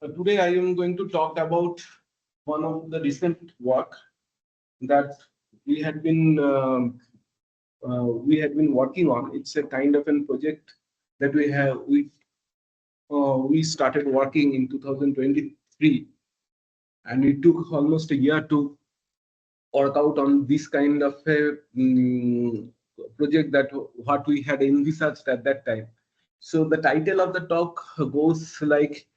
Today I am going to talk about one of the recent work that we had been working on. It's a kind of a project that we started working in 2023, and it took almost a year to work out on this kind of a project that what we had envisaged at that time. So the title of the talk goes like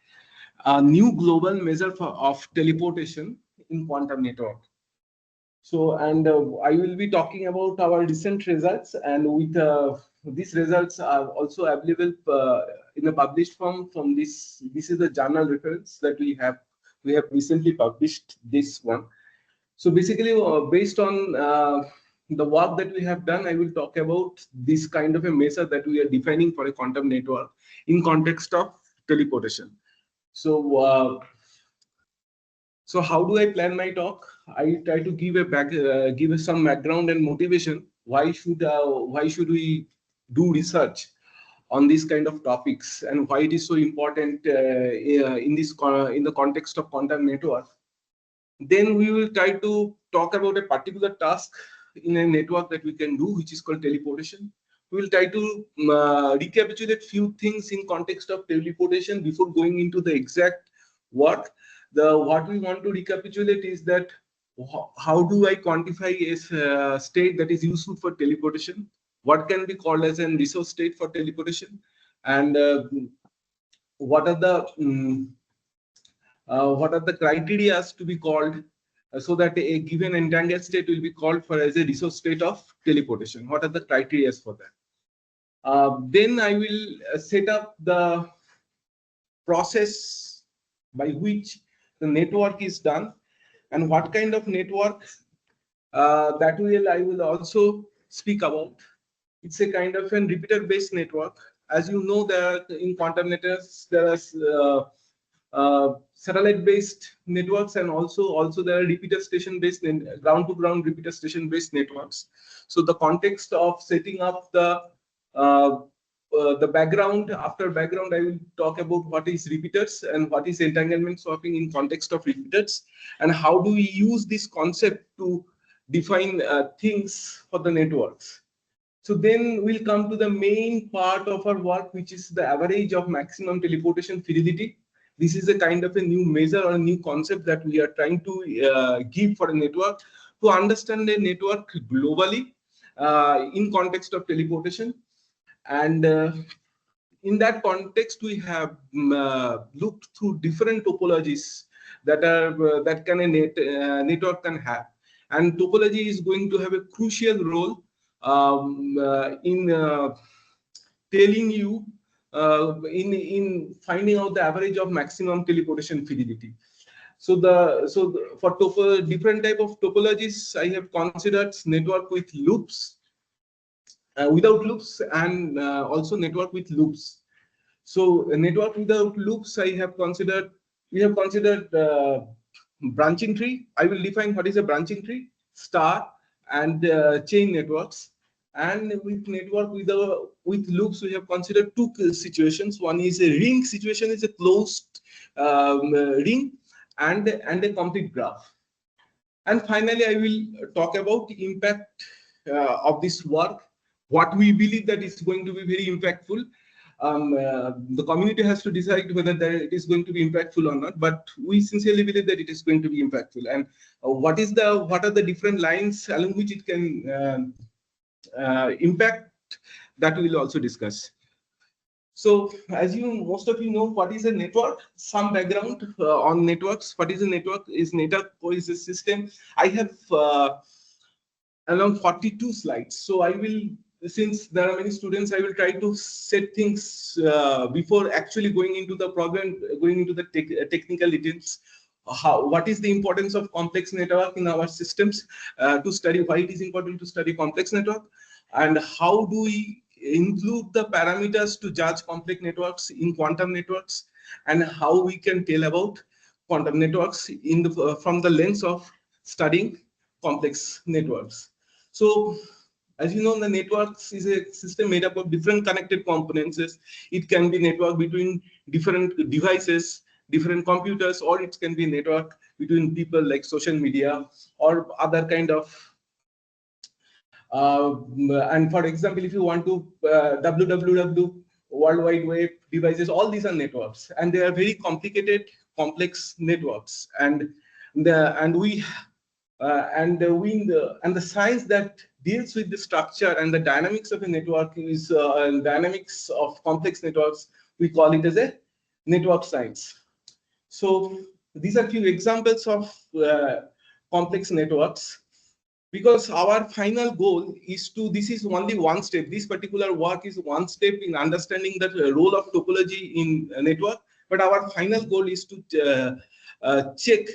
a new global measure of teleportation in quantum network. So, and I will be talking about our recent results, and with these results are also available in a published form from this. This is the journal reference that we have. We have recently published this one. So basically, based on the work that we have done, I will talk about this kind of a measure that we are defining for a quantum network in context of teleportation. So, so how do I plan my talk? I try to give give some background and motivation. Why should we do research on these kind of topics, and why it is so important in the context of quantum network? Then we will try to talk about a particular task in a network that we can do, which is called teleportation. We will try to recapitulate few things in context of teleportation before going into the exact work. What we want to recapitulate is that how do I quantify a state that is useful for teleportation? What can be called as a resource state for teleportation? And what are the criteria to be called so that a given entangled state will be called for as a resource state of teleportation? What are the criteria for that? Then I will set up the process by which the network is done, and what kind of network I will also speak about. It's a kind of a repeater based network. As you know, in quantum networks there are satellite based networks, and also there are repeater station based ground to ground repeater station based networks. So the context of setting up the background, after background I will talk about what is repeaters and what is entanglement swapping in context of repeaters, and how do we use this concept to define things for the networks. So then we'll come to the main part of our work, which is the average of maximum teleportation fidelity. This is a kind of a new measure or a new concept that we are trying to give for a network to understand a network globally in context of teleportation. And in that context, we have looked through different topologies that can a network can have. And topology is going to have a crucial role in telling you in finding out the average of maximum teleportation fidelity. So for different type of topologies, I have considered network with loops, without loops, and also network with loops. So a network without loops, we have considered branching tree. I will define what is a branching tree, star, and chain networks. And with network with loops, we have considered two situations. One is a ring situation, is a closed ring, and a complete graph. And finally, I will talk about the impact of this work, what we believe that is going to be very impactful. The community has to decide whether it is going to be impactful or not, but we sincerely believe that it is going to be impactful. And what are the different lines along which it can impact, that we will also discuss. So as most of you know, what is a network? Some background on networks. What is a network? Network is a system. I have around 42 slides. So I will, since there are many students, I will try to set things before actually going into the problem, going into the technical details. What is the importance of complex network in our systems to study, why it is important to study complex network, and how do we include the parameters to judge complex networks in quantum networks, and how we can tell about quantum networks from the lens of studying complex networks. So as you know, the networks is a system made up of different connected components. It can be network between different devices, different computers, or it can be a network between people like social media or other kind of and for example, if you want to www, World Wide Web devices, all these are networks, and they are very complicated, complex networks. And the science that deals with the structure and the dynamics of a network is dynamics of complex networks. We call it as a network science. So these are few examples of complex networks. Because our final goal is to, this is only one step, this particular work is one step in understanding the role of topology in a network, but our final goal is to check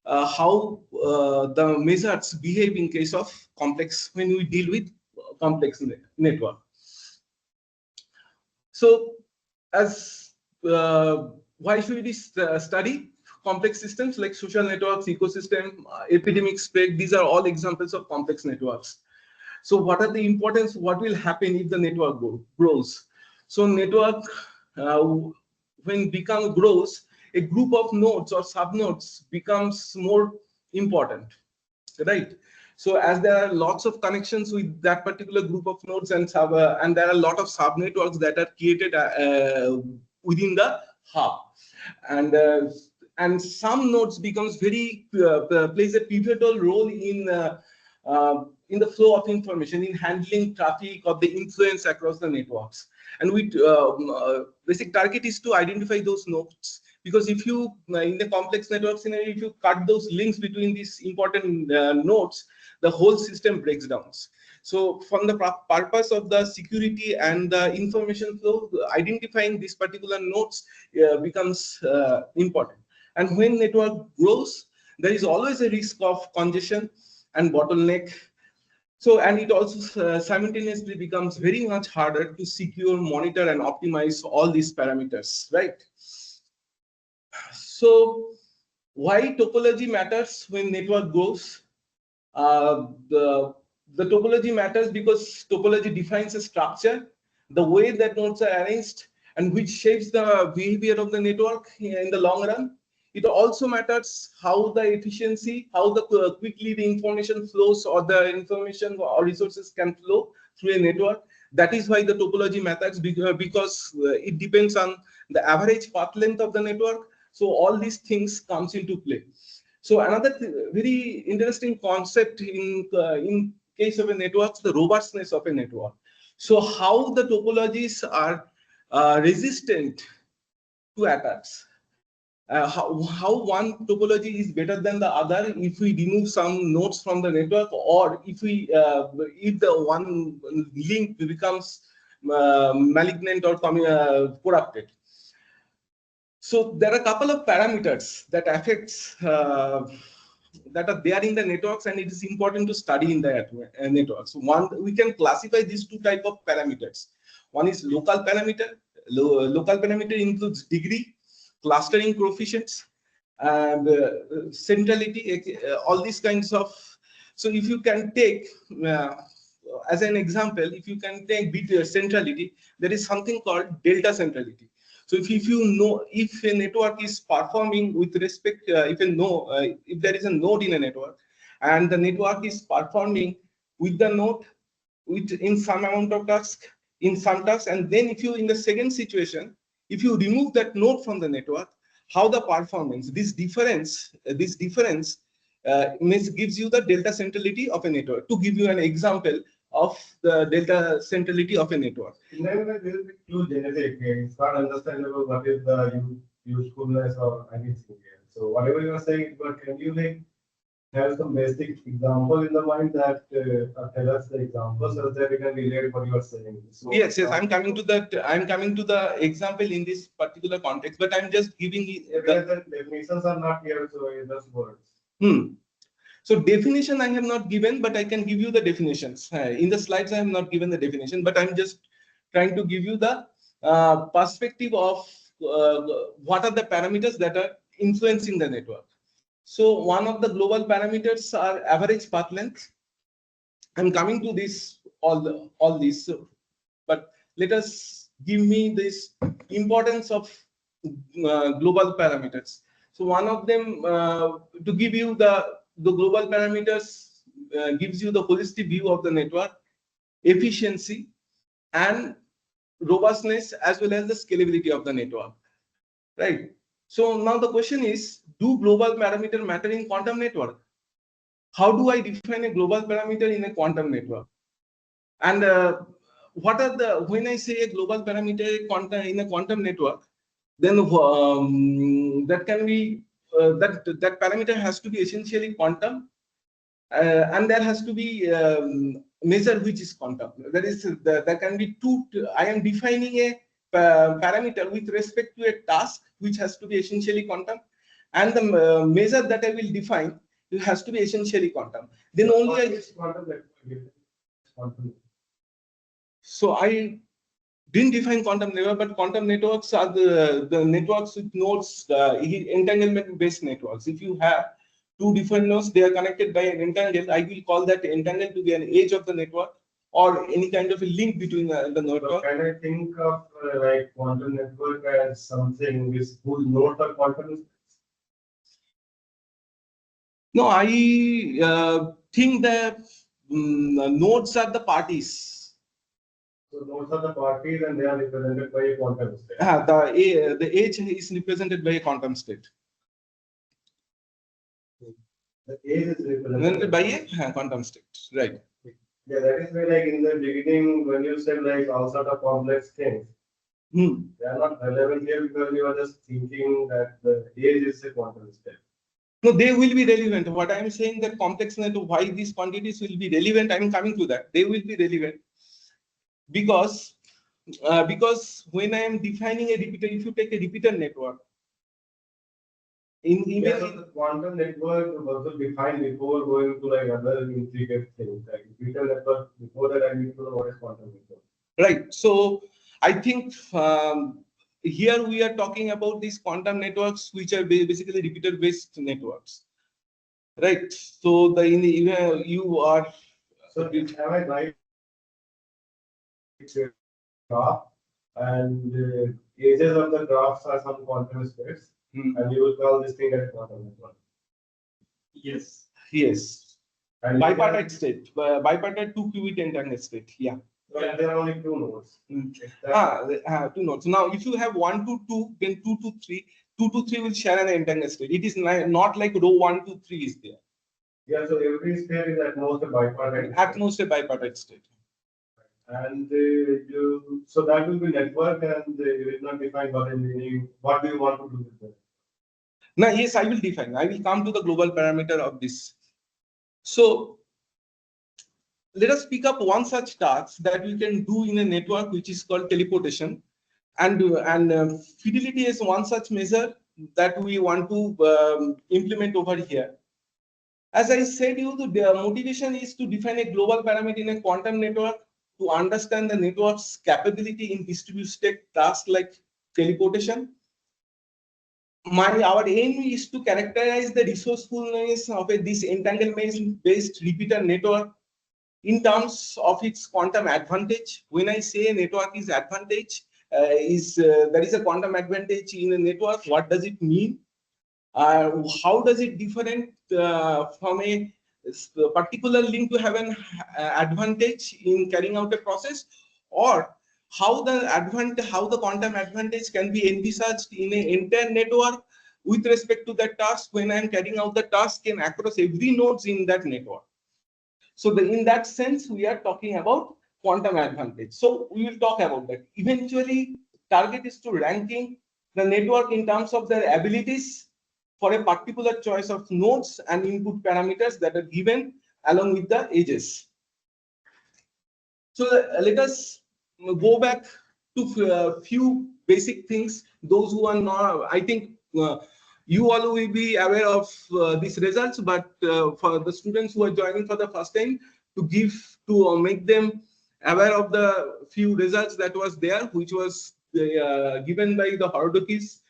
how the methods behave in case of complex, when we deal with complex network. So as why should we study complex systems like social networks, ecosystem, epidemic spread? These are all examples of complex networks. So what are the importance? What will happen if the network grows? So network, when grows, a group of nodes or subnodes becomes more important, right? So as there are lots of connections with that particular group of nodes and there are a lot of subnetworks that are created within the hub, and some nodes becomes very plays a pivotal role in the flow of information, in handling traffic or the influence across the networks. And we basic target is to identify those nodes, because if you in the complex network scenario, if you cut those links between these important nodes, the whole system breaks down. So from the purpose of the security and the information flow, identifying these particular nodes becomes important. And when network grows, there is always a risk of congestion and bottleneck. So, and it also simultaneously becomes very much harder to secure, monitor, and optimize all these parameters, right? So, why topology matters when network grows? The topology matters because topology defines a structure, the way that nodes are arranged, and which shapes the behavior of the network in the long run. It also matters how the efficiency, how the quickly the information flows, or the information or resources can flow through a network. That is why the topology matters, because it depends on the average path length of the network. So all these things comes into play. So another very interesting concept in case of a network, the robustness of a network. So how the topologies are resistant to attacks. How one topology is better than the other if we remove some nodes from the network, or if the one link becomes malignant or corrupted. So there are a couple of parameters that affects that are there in the networks, and it is important to study in the networks. One, we can classify these two type of parameters. One is local parameter. Local parameter includes degree, clustering coefficients, and centrality, all these kinds of. So if you can take as an example, if you can take centrality, there is something called delta centrality. So if you know if a network is performing with respect, if there is a node in a network, and the network is performing with the node in some amount of task, in some tasks, and then if you in the second situation, if you remove that node from the network, how the performance, this difference gives you the delta centrality of a network. To give you an example of the delta centrality of a network. Then it will be too generic. It's not understandable what is the usefulness or anything here. So whatever you are saying, but can you have some basic example in the mind that tell us the examples so that we can relate what you are saying? So, yes, I'm coming to that. I'm coming to the example in this particular context, but I'm just giving the definitions are not here, so it's just words. So definition I have not given, but I can give you the definitions. In the slides, I have not given the definition, but I'm just trying to give you the perspective of what are the parameters that are influencing the network. So one of the global parameters are average path length. I'm coming to this all this, but let us give me this importance of global parameters. So one of them, to give you the global parameters, gives you the holistic view of the network, efficiency, and robustness, as well as the scalability of the network, right? So now the question is, do global parameter matter in quantum network? How do I define a global parameter in a quantum network? And what are the, when I say a global parameter in a quantum network, then that can be that parameter has to be essentially quantum, and there has to be measure which is quantum. There can be two. I am defining a parameter with respect to a task which has to be essentially quantum, and the measure that I will define, it has to be essentially quantum. Then only I. So I didn't define quantum network, but quantum networks are the networks with nodes, entanglement based networks. If you have two different nodes, they are connected by an entangle. I will call that entangle to be an edge of the network, or any kind of a link between the network. Can I think of like quantum network as something whose nodes are quantum? No, I think that nodes are the parties. So nodes are the parties, and they are represented by a quantum state. The edge is represented by a quantum state. The edge is represented by a quantum state, right? Yeah, that is why, like in the beginning, when you said like all sort of complex things, they are not relevant here because you are just thinking that the edge is a quantum state. No, they will be relevant. What I am saying, that complex network, why these quantities will be relevant, I am coming to that. They will be relevant because when I am defining a repeater, if you take a repeater network, the quantum network was also defined before going to like other intricate things. Like repeater network, before that I need to know what is quantum network. Right. So I think here we are talking about these quantum networks, which are basically repeater-based networks, right? So you are. So have I right? Graph, and edges of the graphs are some quantum states, and you will call this thing as quantum network. Yes. Yes. And bipartite state, bipartite 2-qubit entangled state. Yeah. But there are only two nodes. Two nodes. Now, if you have 1 to 2, then 2 to 3, 2 to 3 will share an entangled state. It is not like row 1 to 3 is there. Yeah, so every state is at most a bipartite. At most a bipartite state. And so that will be network, and you will not define what is meaning. What do you want to do with that? Now, yes, I will define. I will come to the global parameter of this. So let us pick up one such task that we can do in a network, which is called teleportation, and fidelity is one such measure that we want to implement over here. As I said, the motivation is to define a global parameter in a quantum network to understand the network's capability in distributed tasks like teleportation. Our aim is to characterize the resourcefulness of this entanglement-based repeater network in terms of its quantum advantage. When I say a network is advantage, there is a quantum advantage in a network. What does it mean? How does it different from a particular link to have an advantage in carrying out a process, or how the quantum advantage can be envisaged in an entire network with respect to that task when I am carrying out the task and across every nodes in that network. So in that sense, we are talking about quantum advantage. So we will talk about that. Eventually, target is to ranking the network in terms of their abilities for a particular choice of nodes and input parameters that are given along with the edges. So let us go back to a few basic things. Those who are not, I think you all will be aware of these results, but for the students who are joining for the first time, to make them aware of the few results that was there, which was given by the Hordokis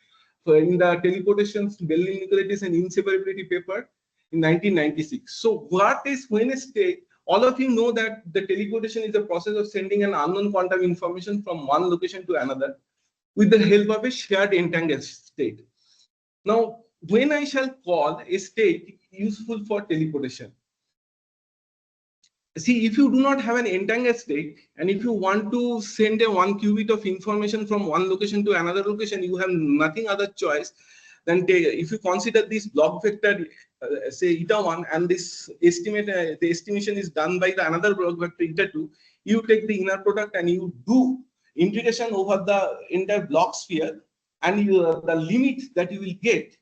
in the teleportations, Bell inequalities and inseparability paper in 1996. So what is when a state? All of you know that the teleportation is a process of sending an unknown quantum information from one location to another. with the help of a shared entangled state. Now, when I shall call a state useful for teleportation, see, if you do not have an entangled state, and if you want to send a 1 qubit of information from one location to another location, you have nothing other choice than if you consider this block vector, say eta1, and this estimate, the estimation is done by the another block vector eta2, you take the inner product and you do integration over the entire block sphere, and the limit that you will get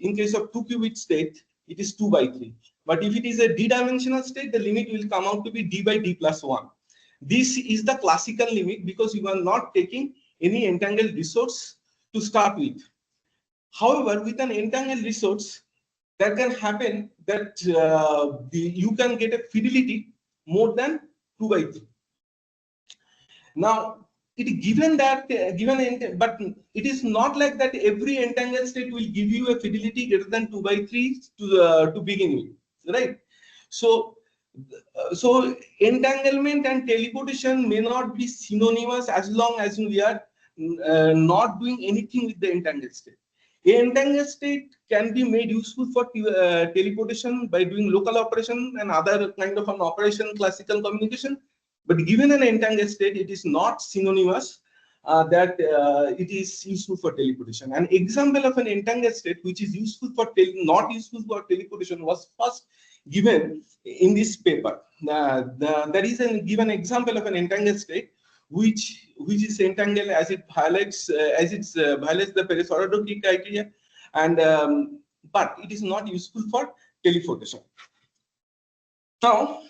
in case of 2 qubit state, it is 2 by 3. But if it is a d-dimensional state, the limit will come out to be d by d plus 1. This is the classical limit because you are not taking any entangled resource to start with. However, with an entangled resource, that can happen that you can get a fidelity more than 2 by 3. Now, it is given that but it is not like that every entangled state will give you a fidelity greater than 2 by 3 to begin with, right? So entanglement and teleportation may not be synonymous as long as we are not doing anything with the entangled state. A entangled state can be made useful for teleportation by doing local operation and other kind of an operation, classical communication. But given an entangled state, it is not synonymous that it is useful for teleportation. An example of an entangled state which is useful for not useful for teleportation was first given in this paper. There is a given example of an entangled state which is entangled as it violates violates the Paris-Orado criteria, and but it is not useful for teleportation. Now,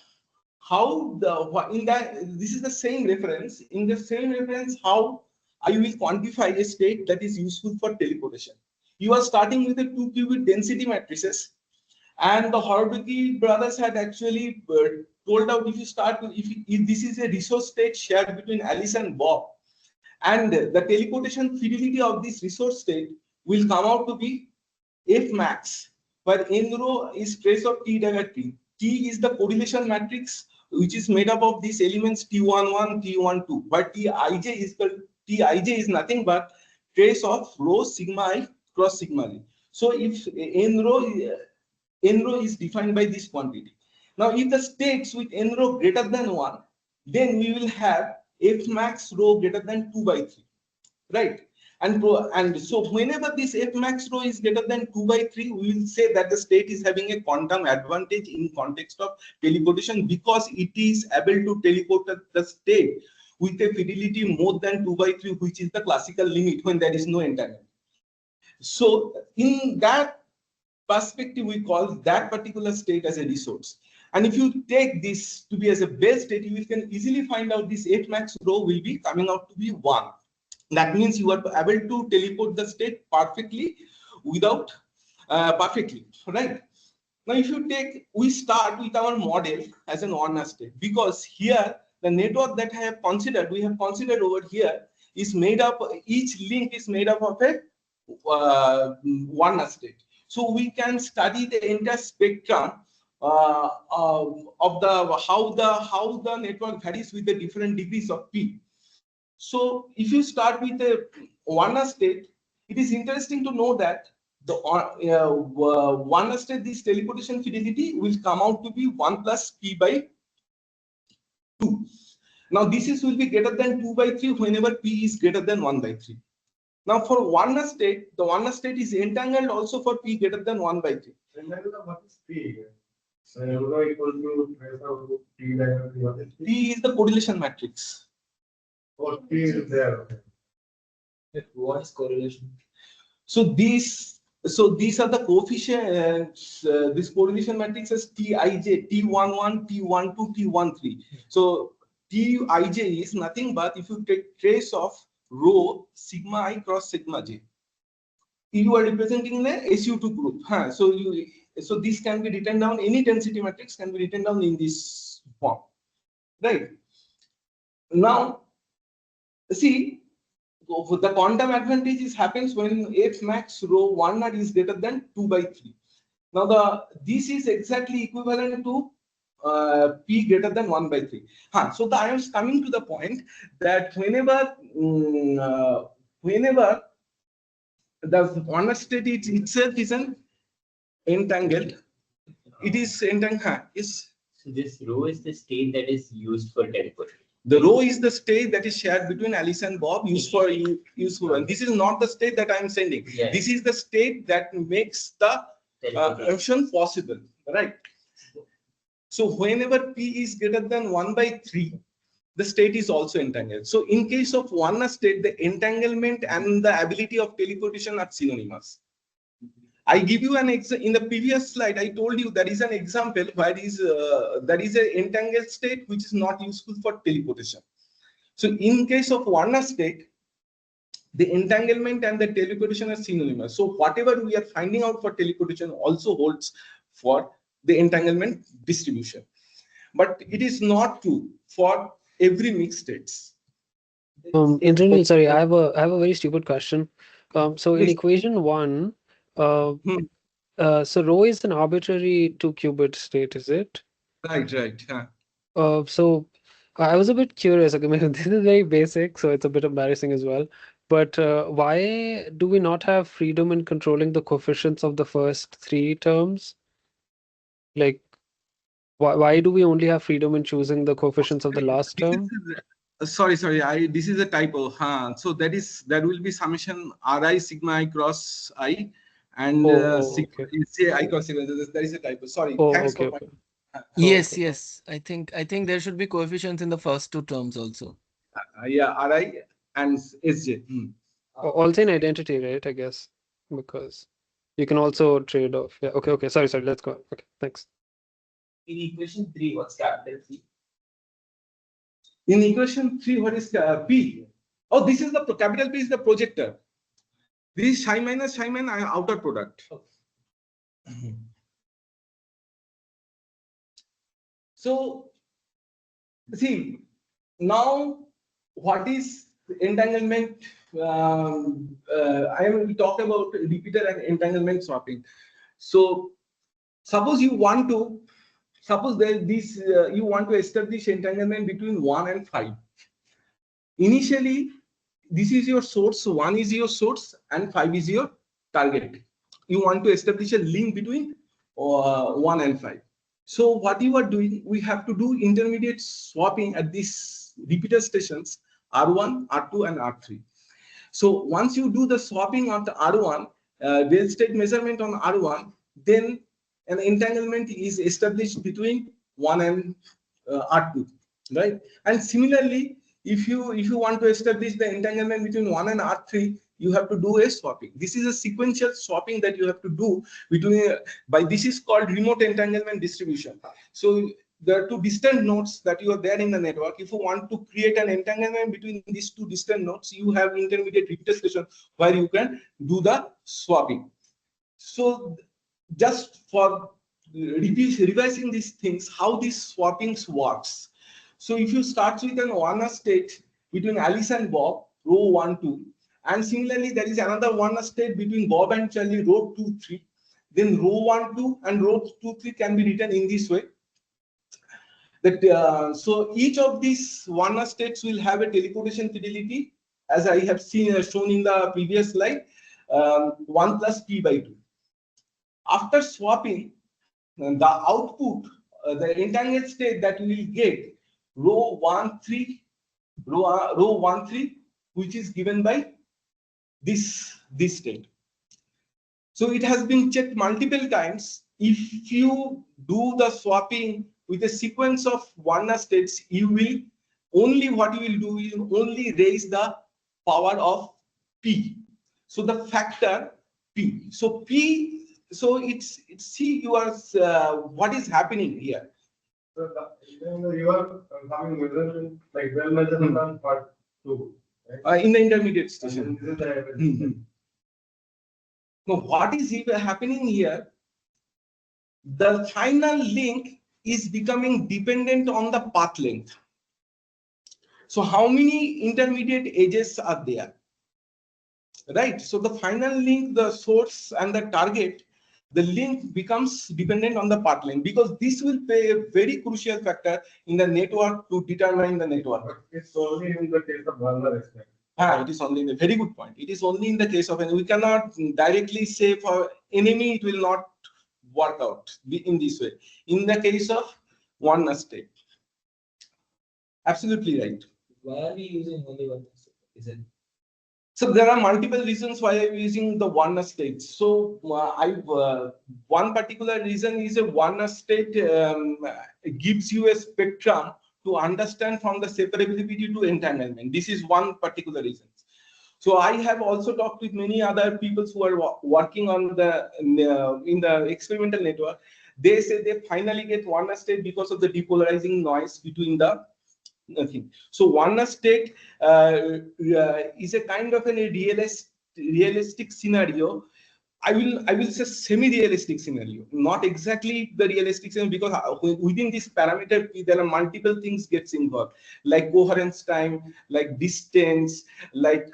how this is the same reference. In the same reference, how I will quantify a state that is useful for teleportation. You are starting with a 2 qubit density matrices, and the Horobeki brothers had actually told out if you start with, if this is a resource state shared between Alice and Bob, and the teleportation fidelity of this resource state will come out to be F max, where n rho is trace of T dagger T. T is the correlation matrix which is made up of these elements T11, T12, but Tij is nothing but trace of rho sigma I cross sigma I. So if n rho is defined by this quantity. Now, if the states with n rho greater than 1, then we will have F max rho greater than 2 by 3, right? And so whenever this F max rho is greater than 2 by 3, we will say that the state is having a quantum advantage in context of teleportation because it is able to teleport the state with a fidelity more than 2 by 3, which is the classical limit when there is no entanglement. So in that perspective, we call that particular state as a resource. And if you take this to be as a base state, you can easily find out this F max rho will be coming out to be 1. That means you are able to teleport the state perfectly without perfectly, right? Now, if you take, we start with our model as an Werner state, because here the network that I have considered, we have considered over here is made up, each link is made up of a Werner state. So we can study the entire spectrum of the how the network varies with the different degrees of P. So if you start with a Werner state, it is interesting to know that the Werner state, this teleportation fidelity will come out to be 1 plus P by 2. Now this will be greater than 2 by 3 whenever P is greater than 1 by 3. Now for Werner state, the Werner state is entangled also for P greater than 1 by 3. What is P? So rho equal to trace of T diagonal. What is P? P is the correlation matrix. Oh, P is there. Okay. What is correlation? So these are the coefficients. This correlation matrix is Tij, T11, T12, T13. So Tij is nothing but if you take trace of rho sigma I cross sigma j. You are representing the SU2 group. So this can be written down. Any density matrix can be written down in this form, right? Now, see, the quantum advantage happens when F max rho Werner is greater than 2 by 3. Now this is exactly equivalent to P greater than 1 by 3. So I am coming to the point that whenever whenever the one state itself is an entangled, it is entangled. Yes. So this row is the state that is used for teleportation. The row is the state that is shared between Alice and Bob, useful. And this is not the state that I am sending. Yeah. This is the state that makes the action possible, right? So whenever P is greater than 1/3, the state is also entangled. So in case of one state, the entanglement and the ability of teleportation are synonymous. I give you an example. In the previous slide, I told you there is an example where there is an entangled state which is not useful for teleportation. So in case of one state, the entanglement and the teleportation are synonymous. So whatever we are finding out for teleportation also holds for the entanglement distribution. But it is not true for every mixed states. Indranil, sorry, I have a very stupid question. So in Please. equation 1, so rho is an arbitrary 2-qubit state, is it? Right, right. Yeah. So I was a bit curious. Okay, this is very basic, so it's a bit embarrassing as well. But why do we not have freedom in controlling the coefficients of the first 3 terms? Like, why do we only have freedom in choosing the coefficients of the last term? Sorry, this is a typo. So that will be summation Ri sigma I cross I and sigma okay. I cross sigma. That is a typo. Sorry. Oh, Thanks okay, for okay. Yes, okay. yes. I think there should be coefficients in the first 2 terms also. yeah, Ri and Sj. Also in identity, right? I guess, because you can also trade off. Yeah. Okay. Sorry. Let's go. Okay. Thanks. In equation 3, what's capital P? In equation 3, what is P? Oh, this is the capital P is the projector. This is psi minus outer product. So, see, now what is entanglement? I will talk about repeater and entanglement swapping. So, suppose you want to establish entanglement between 1 and 5. Initially, this is your source. 1 is your source and 5 is your target. You want to establish a link between 1 and 5. So what you are doing, we have to do intermediate swapping at these repeater stations R1, R2, and R3. So once you do the swapping on the R1, real state measurement on R1, then an entanglement is established between 1 and R2, right? And similarly, if you want to establish the entanglement between 1 and R3, you have to do a swapping. This is a sequential swapping that you have to do between this is called remote entanglement distribution. So there are 2 distant nodes that you are there in the network. If you want to create an entanglement between these 2 distant nodes, you have intermediate repeater station where you can do the swapping. So just for revising these things, how these swappings works. So if you start with an one state between Alice and Bob, row 1, 2, and similarly there is another one state between Bob and Charlie, row 2, 3, then row 1, 2 and row 2, 3 can be written in this way. That so each of these one states will have a teleportation fidelity, as I have shown in the previous slide, 1 plus p/2. After swapping, the output, the entangled state that we will get, row 1, 3, row 1, 3, which is given by this state. So it has been checked multiple times. If you do the swapping with a sequence of one states, you will only raise the power of p. So the factor p. So p. So it's see you are what is happening here. So you are having measurement like well measurement on part 2, right? In the intermediate station. This is the Now, what is happening here? The final link is becoming dependent on the path length. So how many intermediate edges are there? Right. So the final link, the source and the target, the link becomes dependent on the path length, because this will play a very crucial factor in the network to determine the network. It's only in the case of Werner experiment. It is only in a very good point. It is only in the case of, and we cannot directly say for enemy it will not work out in this way. In the case of one state, absolutely right. Why are we using only one? Is it? So there are multiple reasons why I'm using the one state. So one particular reason is a one state gives you a spectrum to understand from the separability to entanglement. This is one particular reason. So I have also talked with many other people who are working on the in the experimental network. They say they finally get one state because of the depolarizing noise between the nothing. So one state is a kind of a realistic scenario. I will say semi-realistic scenario, not exactly the realistic scenario, because within this parameter there are multiple things gets involved, like coherence time, like distance, like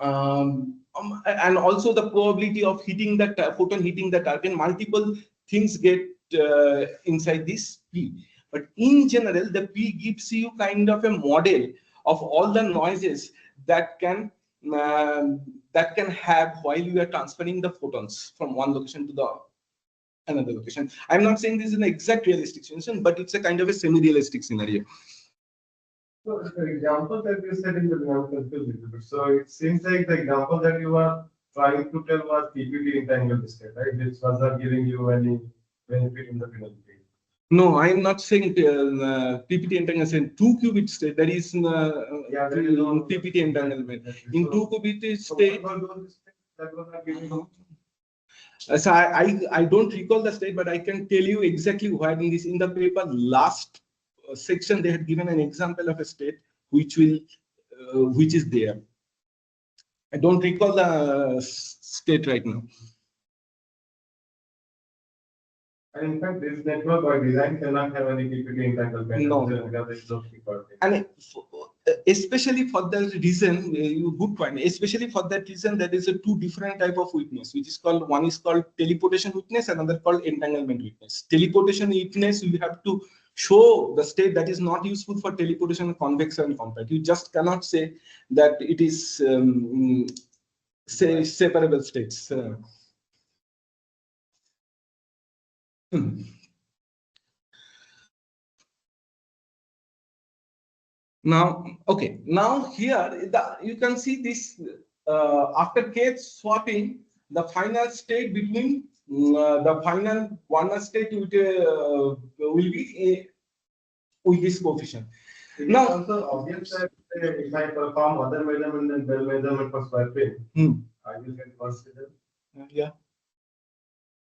and also the probability of hitting the photon hitting the target. Multiple things get inside this P. But in general, the P gives you kind of a model of all the noises that can have while you are transferring the photons from one location to the another location. I'm not saying this is an exact realistic solution, but it's a kind of a semi-realistic scenario. So the example that you said in the example, so it seems like the example that you are trying to tell was PPT entangled state, right? Which was not giving you any benefit in the fidelity. No, I am not saying PPT entanglement. 2-qubit state, that is PPT entanglement. In 2-qubit state, that was not giving you. So I don't recall the state, but I can tell you exactly where in this in the paper last section they had given an example of a state which is there. I don't recall the state right now. And in fact, this network by design cannot have any PPT entanglement. No. Because it's not recorded. And especially for that reason, good point. Especially for that reason, there is a two different type of witness, which is called one is called teleportation witness, another called entanglement witness. Teleportation witness, you have to show the state that is not useful for teleportation, convex and compact. You just cannot say that it is say separable states. Now, okay. Now here you can see this after kth swapping, the final state between the final one state will be with this coefficient. Now, also obvious that if I perform other measurement than bell measurement for swapping, I will get worse result. Yeah.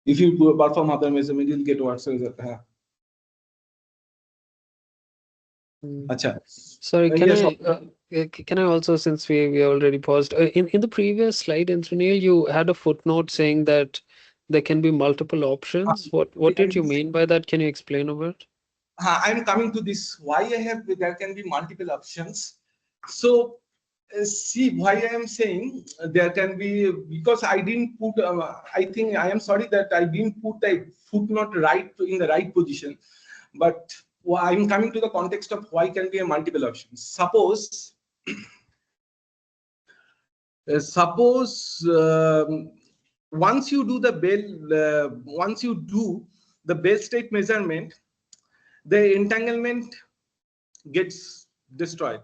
If you perform other measurement, you'll get worse result. Acha. Sorry, yes, can I also, since we already paused, in the previous slide, Indranil, you had a footnote saying that there can be multiple options. What did you mean by that? Can you explain a bit? I'm coming to this. Why I have there can be multiple options. So see why I am saying there can be, because I didn't put. I think I am sorry that I didn't put a footnote right in the right position, but I'm coming to the context of why can be a multiple options. Suppose once you do the Bell state measurement, the entanglement gets destroyed,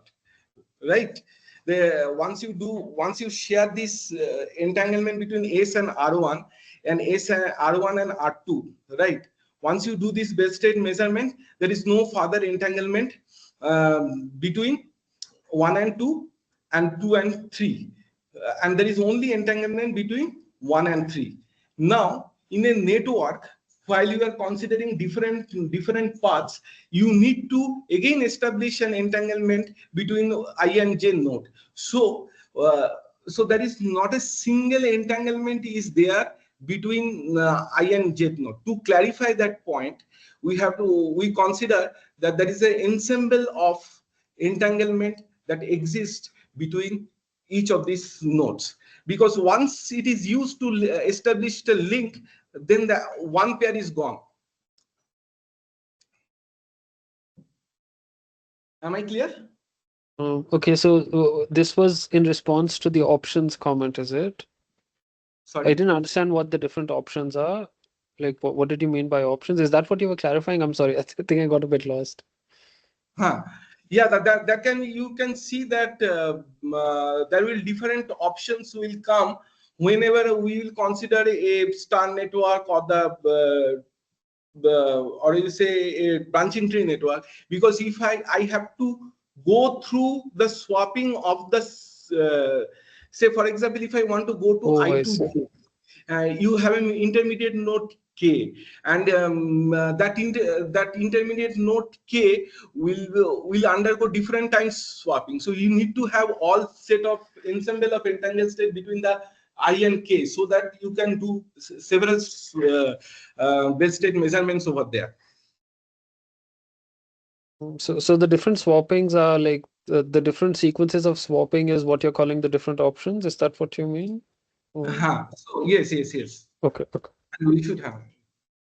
right? Once you share this entanglement between S and R1 and R1 and R2, right? Once you do this Bell state measurement, there is no further entanglement between 1 and 2 and 2 and 3, and there is only entanglement between 1 and 3. Now, in a network, while you are considering different paths, you need to again establish an entanglement between I and J node. So there is not a single entanglement is there between I and J node. To clarify that point, we consider that there is an ensemble of entanglement that exists between each of these nodes, because once it is used to establish the link, then the one pair is gone. Am I clear? Okay, so this was in response to the options comment, is it? I Sorry. didn't understand what the different options are. Like, what did you mean by options? Is that what you were clarifying? I'm sorry, I think I got a bit lost. Huh. Yeah, that can, you can see that there will different options will come whenever we will consider a star network or or you say a branching tree network, because if I have to go through the swapping of the say for example, if I want to go to Oh, I I2, see. you have an intermediate node K, and that intermediate node K will undergo different times swapping. So you need to have all set of ensemble of entangled state between the I and K, so that you can do several base state measurements over there. So the different swappings are like the different sequences of swapping is what you're calling the different options. Is that what you mean? So yes. Okay, okay. And we should have.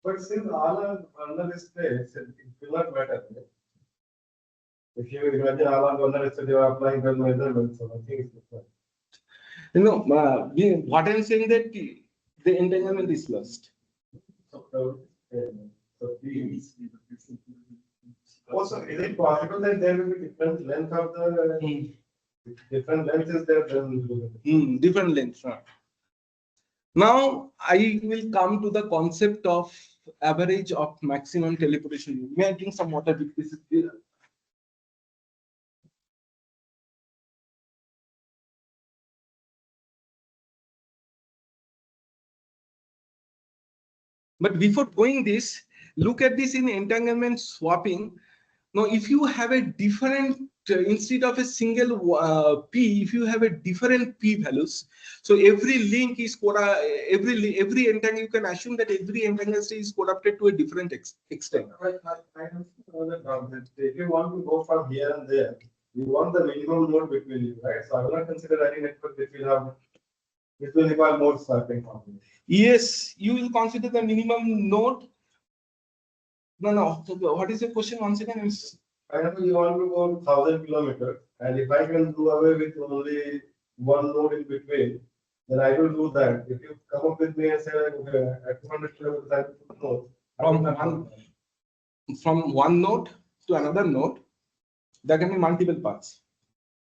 But since all are under states, it will not matter. Right? If you imagine all are under states, you are applying the measurements, so I think it's different. You know, what I'm saying that the entanglement is lost. Also, is it possible that there will be different length of the different lengths is there then? Different lengths. Now I will come to the concept of average of maximum teleportation. May I drink some water? This is But before going this, look at this in entanglement swapping. Now, if you have a different instead of a single p, if you have a different p values, so every link is every entangle, you can assume that every entangle state is corrupted to a different extent. I know that if you want to go from here and there, you want the minimum node between you, right? So I will not consider any network which will require more swapping combination. Yes, you will consider the minimum node. No. What is the question once again? I know you want to go 1,000 kilometers, and if I can do away with only one node in between, then I will do that. If you come up with me and say, okay, at 200 kilometers, I will put nodes. From one node to another node, there can be multiple paths.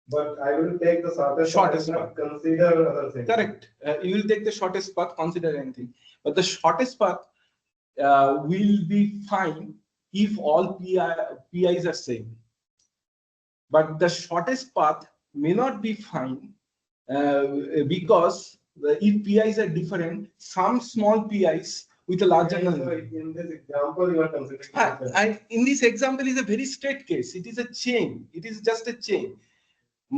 But I will take the Shortest path. path. Consider other things. Correct. You will take the shortest path, consider anything. But the shortest path will be fine if all PIs are same. But the shortest path may not be fine because if PIs are different, some small PIs with a larger number. In this example, you are considering. In this example, is a very straight case. It is a chain. It is just a chain.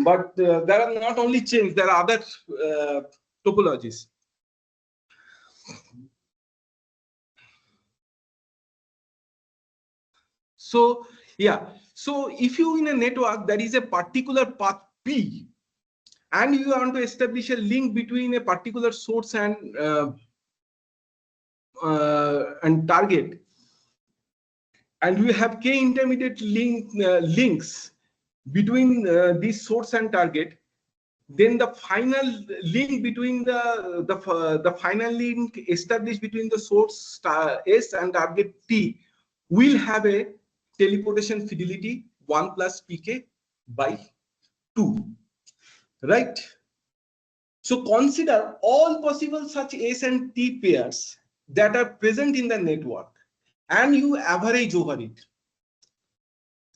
But there are not only chains, there are other topologies. So, yeah. So, if you in a network, there is a particular path P, and you want to establish a link between a particular source and target, and you have k intermediate links between this source and target, then the final link between the final link established between the source S and target T will have a teleportation fidelity 1 plus pk by 2, right? So consider all possible such S and T pairs that are present in the network, and you average over it,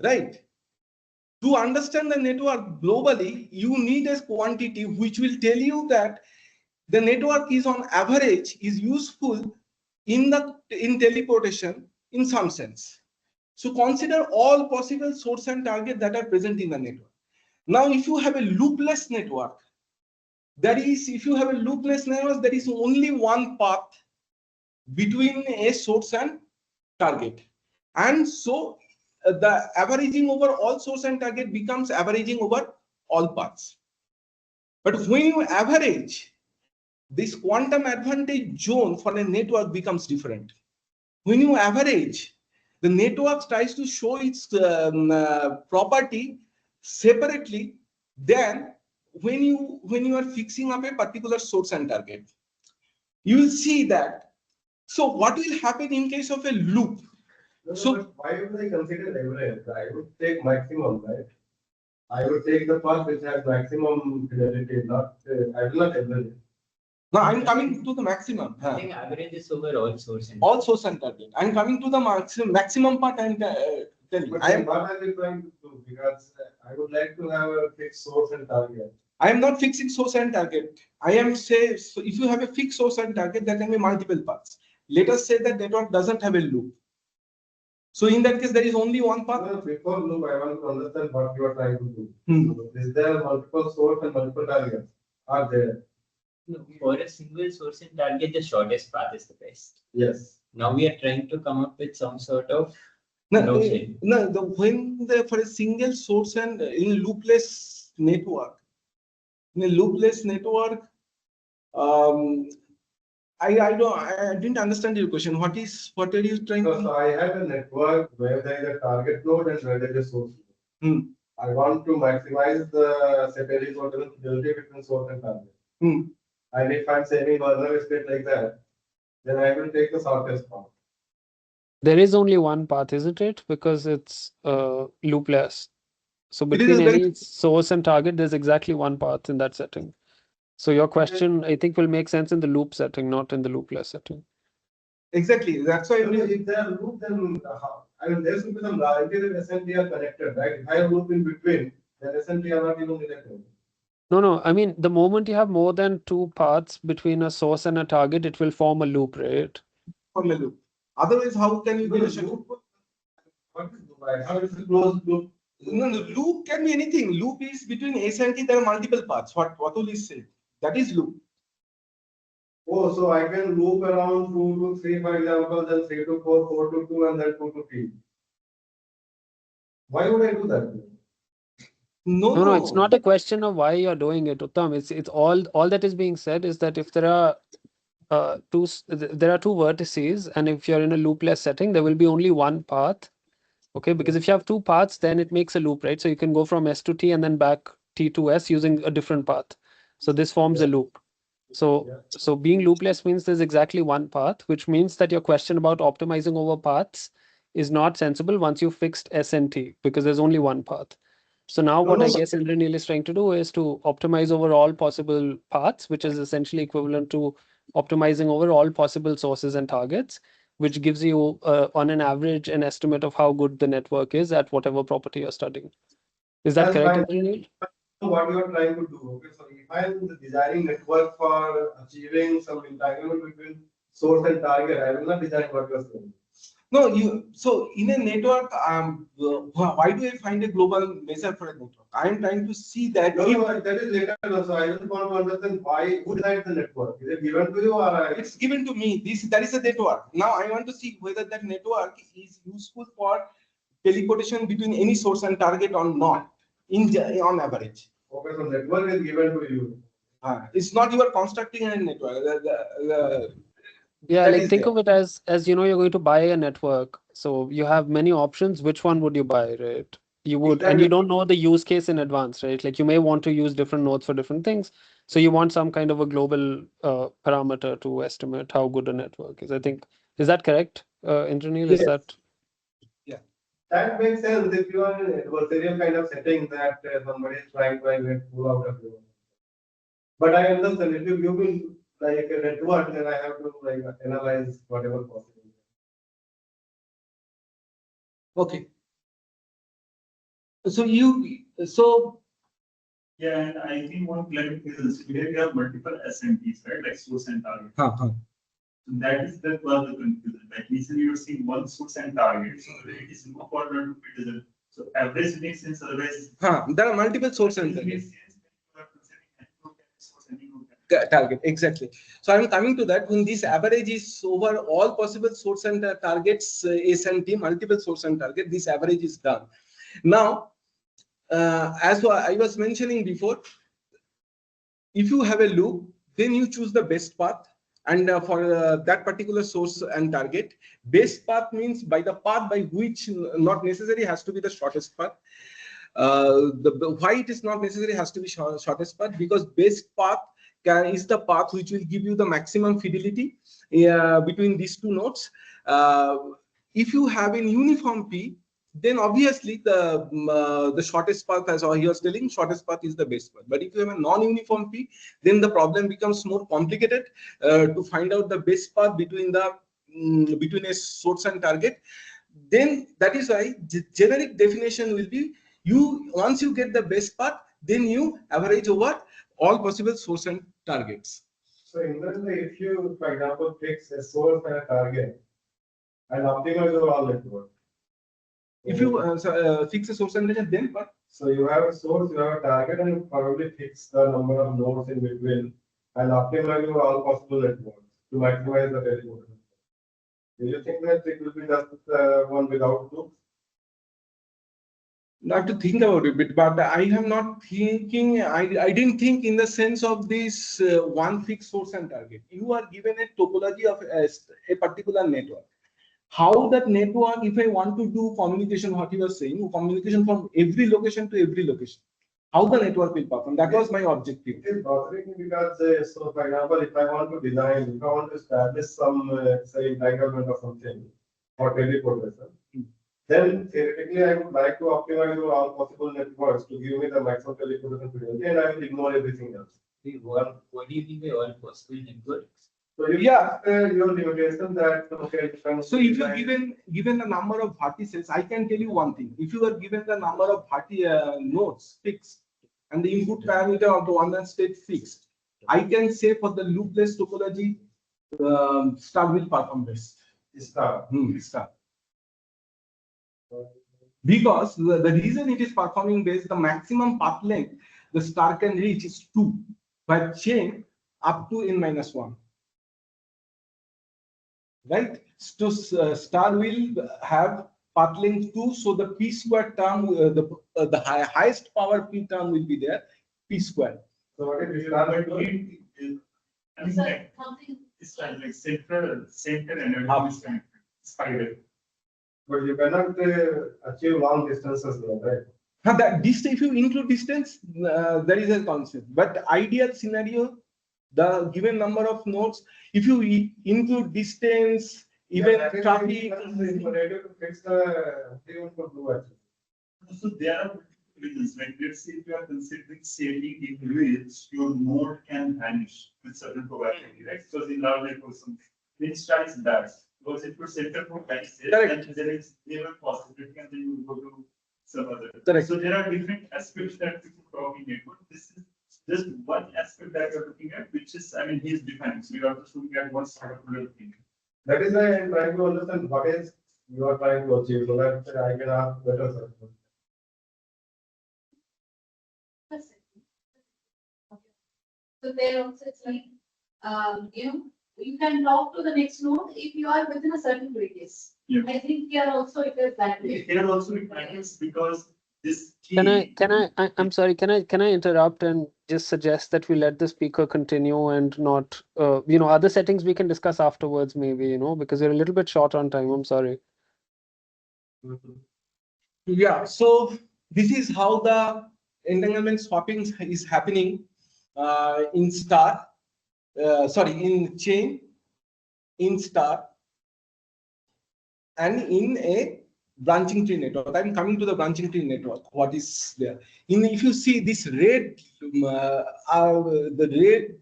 right? To understand the network globally, you need a quantity which will tell you that the network is on average is useful in teleportation in some sense. So consider all possible source and target that are present in the network. Now, if you have a loopless network, there is only one path between a source and target, and so the averaging over all source and target becomes averaging over all paths. But when you average, this quantum advantage zone for a network becomes different. When you average, the network tries to show its property separately than when you are fixing up a particular source and target. You will see that. So what will happen in case of a loop? So but why would I consider average? I would take maximum, right? I would take the path which has maximum fidelity, not I will not average. now I'm coming to the maximum. I think average is over all source and All source and target. I'm coming to the maximum part and telling. But I am what are you trying to do? Because I would like to have a fixed source and target. not fixing source and target. I am say so if you have a fixed source and target, there can be multiple paths. Let us say that network doesn't have a loop. So in that case, there is only one path. Well, before loop, I want to understand what you are trying to do. Hmm. Is there multiple source and multiple targets? Are there? No, for a single source and target, the shortest path is the best. Yes. Now we are trying to come up with some sort of No, notion. for a single source and in loopless network, I didn't understand your question. What are you trying to? So I have a network where there is a target node and where there is a source node. Hmm. I want to maximize the separation or the fidelity between source and target. Hmm. And if I'm saving Werner state like that, then I will take the shortest path. There is only one path, isn't it? Because it's loopless. So It is between a very- any source and target, there's exactly one path in that setting. So your question, I think, will make sense in the loop setting, not in the loopless setting. Exactly. That's why. If they are loop, then how? I mean, there should be some guarantee that essentially are connected, right? If I have loop in between, then essentially are not even connected. No. I mean, the moment you have more than two paths between a source and a target, it will form a loop, right? From a loop. Otherwise, how can you get a short? What is loop? How is it closed loop? No, loop can be anything. Loop is between S and T. There are multiple paths. What Atul is saying. That is loop. Oh, so I can loop around 2 to 3, for example, then 3 to 4, 4 to 2, and then 2 to 3. Why would I do that? No, it's not a question of why you're doing it, Uttam. It's all that is being said is that if there are two vertices, and if you're in a loopless setting, there will be only one path. Okay, because if you have two paths, then it makes a loop, right? So you can go from S to T and then back T to S using a different path. So this forms a loop. So being loopless means there's exactly one path, which means that your question about optimizing over paths is not sensible once you've fixed S and T, because there's only one path. So now what I guess Indranil is trying to do is to optimize over all possible paths, which is essentially equivalent to optimizing over all possible sources and targets, which gives you on an average an estimate of how good the network is at whatever property you're studying. Is that That's correct, fine. Indranil? What you are trying to do. Okay, so if I am designing network for achieving some entanglement between source and target, I will not design what you are saying. No, so in a network, why do I find a global measure for a network? I am trying to see that. No, that is later. So I just want to understand why who designed the network. Is it given to you or It's given to me. That is a network. Now I want to see whether that network is useful for teleportation between any source and target or not. On average. Okay, so network is given to you. It's not you are constructing a network. Yeah, That like is think there. of it as you're going to buy a network. So you have many options. Which one would you buy, right? You would, and you don't know the use case in advance, right? Like you may want to use different nodes for different things. So you want some kind of a global parameter to estimate how good a network is. I think, is that correct, Indranil? Is Yes. that? That makes sense if you are in an adversarial kind of setting that somebody is trying to pull out of you. But I understand if you give me like a network, then I have to like analyze whatever possible. Okay. So Yeah, and I think one clarification is here we have multiple SMPs, right? Like source and target. So that is the confusion. Like initially you're seeing one source and target. So it is no order to fit. So average makes sense, otherwise. there are multiple source and target. Makes sense when you are considering source and Target, exactly. So I'm coming to that. When this average is over all possible source and targets, S and T, multiple source and target, this average is done. Now, as I was mentioning before, if you have a loop, then you choose the best path, and for that particular source and target, best path means by the path by which not necessarily has to be the shortest path. Why it is not necessary has to be shortest path, because best path is the path which will give you the maximum fidelity between these two nodes. If you have an uniform P, then obviously the shortest path, as he was telling, shortest path is the best path. But if you have a non-uniform P, then the problem becomes more complicated to find out the best path between between a source and target. Then that is why generic definition will be, once you get the best path, then you average over all possible source and targets. So Indranil, if you, for example, fix a source and a target and optimize over all network. If you fix a source and target, then what? So you have a source, you have a target, and you probably fix the number of nodes in between and optimize over all possible networks to maximize the teleportation. Do you think that it will be just one without loops? I have to think about it a bit, but I am not thinking, I didn't think in the sense of this one fixed source and target. You are given a topology of a particular network. How that network, if I want to do communication, what you were saying, communication from every location to every location, how the network will perform, that was my objective. It is bothering me because, so for example, if I want to design, if I want to establish some, say, entanglement or something for teleportation, then theoretically I would like to optimize over all possible networks to give me the maximum teleportation fidelity, and I will ignore everything else. What do you mean by all possible networks? So you your limitation that, okay, So if you are given the number of vertices, I can tell you one thing. If you are given the number of nodes fixed and the input parameter of the one state fixed, I can say for the loopless topology, star will perform best. Star. Star. Because the reason it is performing best, the maximum path length the star can reach is 2, but chain up to n-1. Right? So star will have path length 2, so the p square term, the highest power p term will be there, p square. So what if you should have But it? I mean, like, it's like center energy is connected. Spider. But you cannot achieve long distances there, right? That if you include distance, there is a concept. But ideal scenario, the given number of nodes, if you include distance, even traffic. Fix the even for blue actually. So there are reasons. Like, let's say if you are considering sailing in which your node can vanish with certain probability, right? So in large network, which star is that? Because if your center node vanishes, then there is never possibility, and then you go to some other. Correct. So there are different aspects that we could talk in network. This is just one aspect that you're looking at, which is, I mean, he is defining. So you are just looking at one particular thing. That is why I'm trying to understand what is you are trying to achieve, so that I can ask better questions. So there also it's like, you can talk to the next node if you are within a certain radius. Yeah. I think here also it is that way. Here also it matters because this key. I'm sorry, can I interrupt and just suggest that we let the speaker continue and not, other settings we can discuss afterwards maybe, because we're a little bit short on time. I'm sorry. Yeah, so this is how the entanglement swapping is happening in chain, in star, and in a branching tree network. I'm coming to the branching tree network. What is there? If you see this red, the red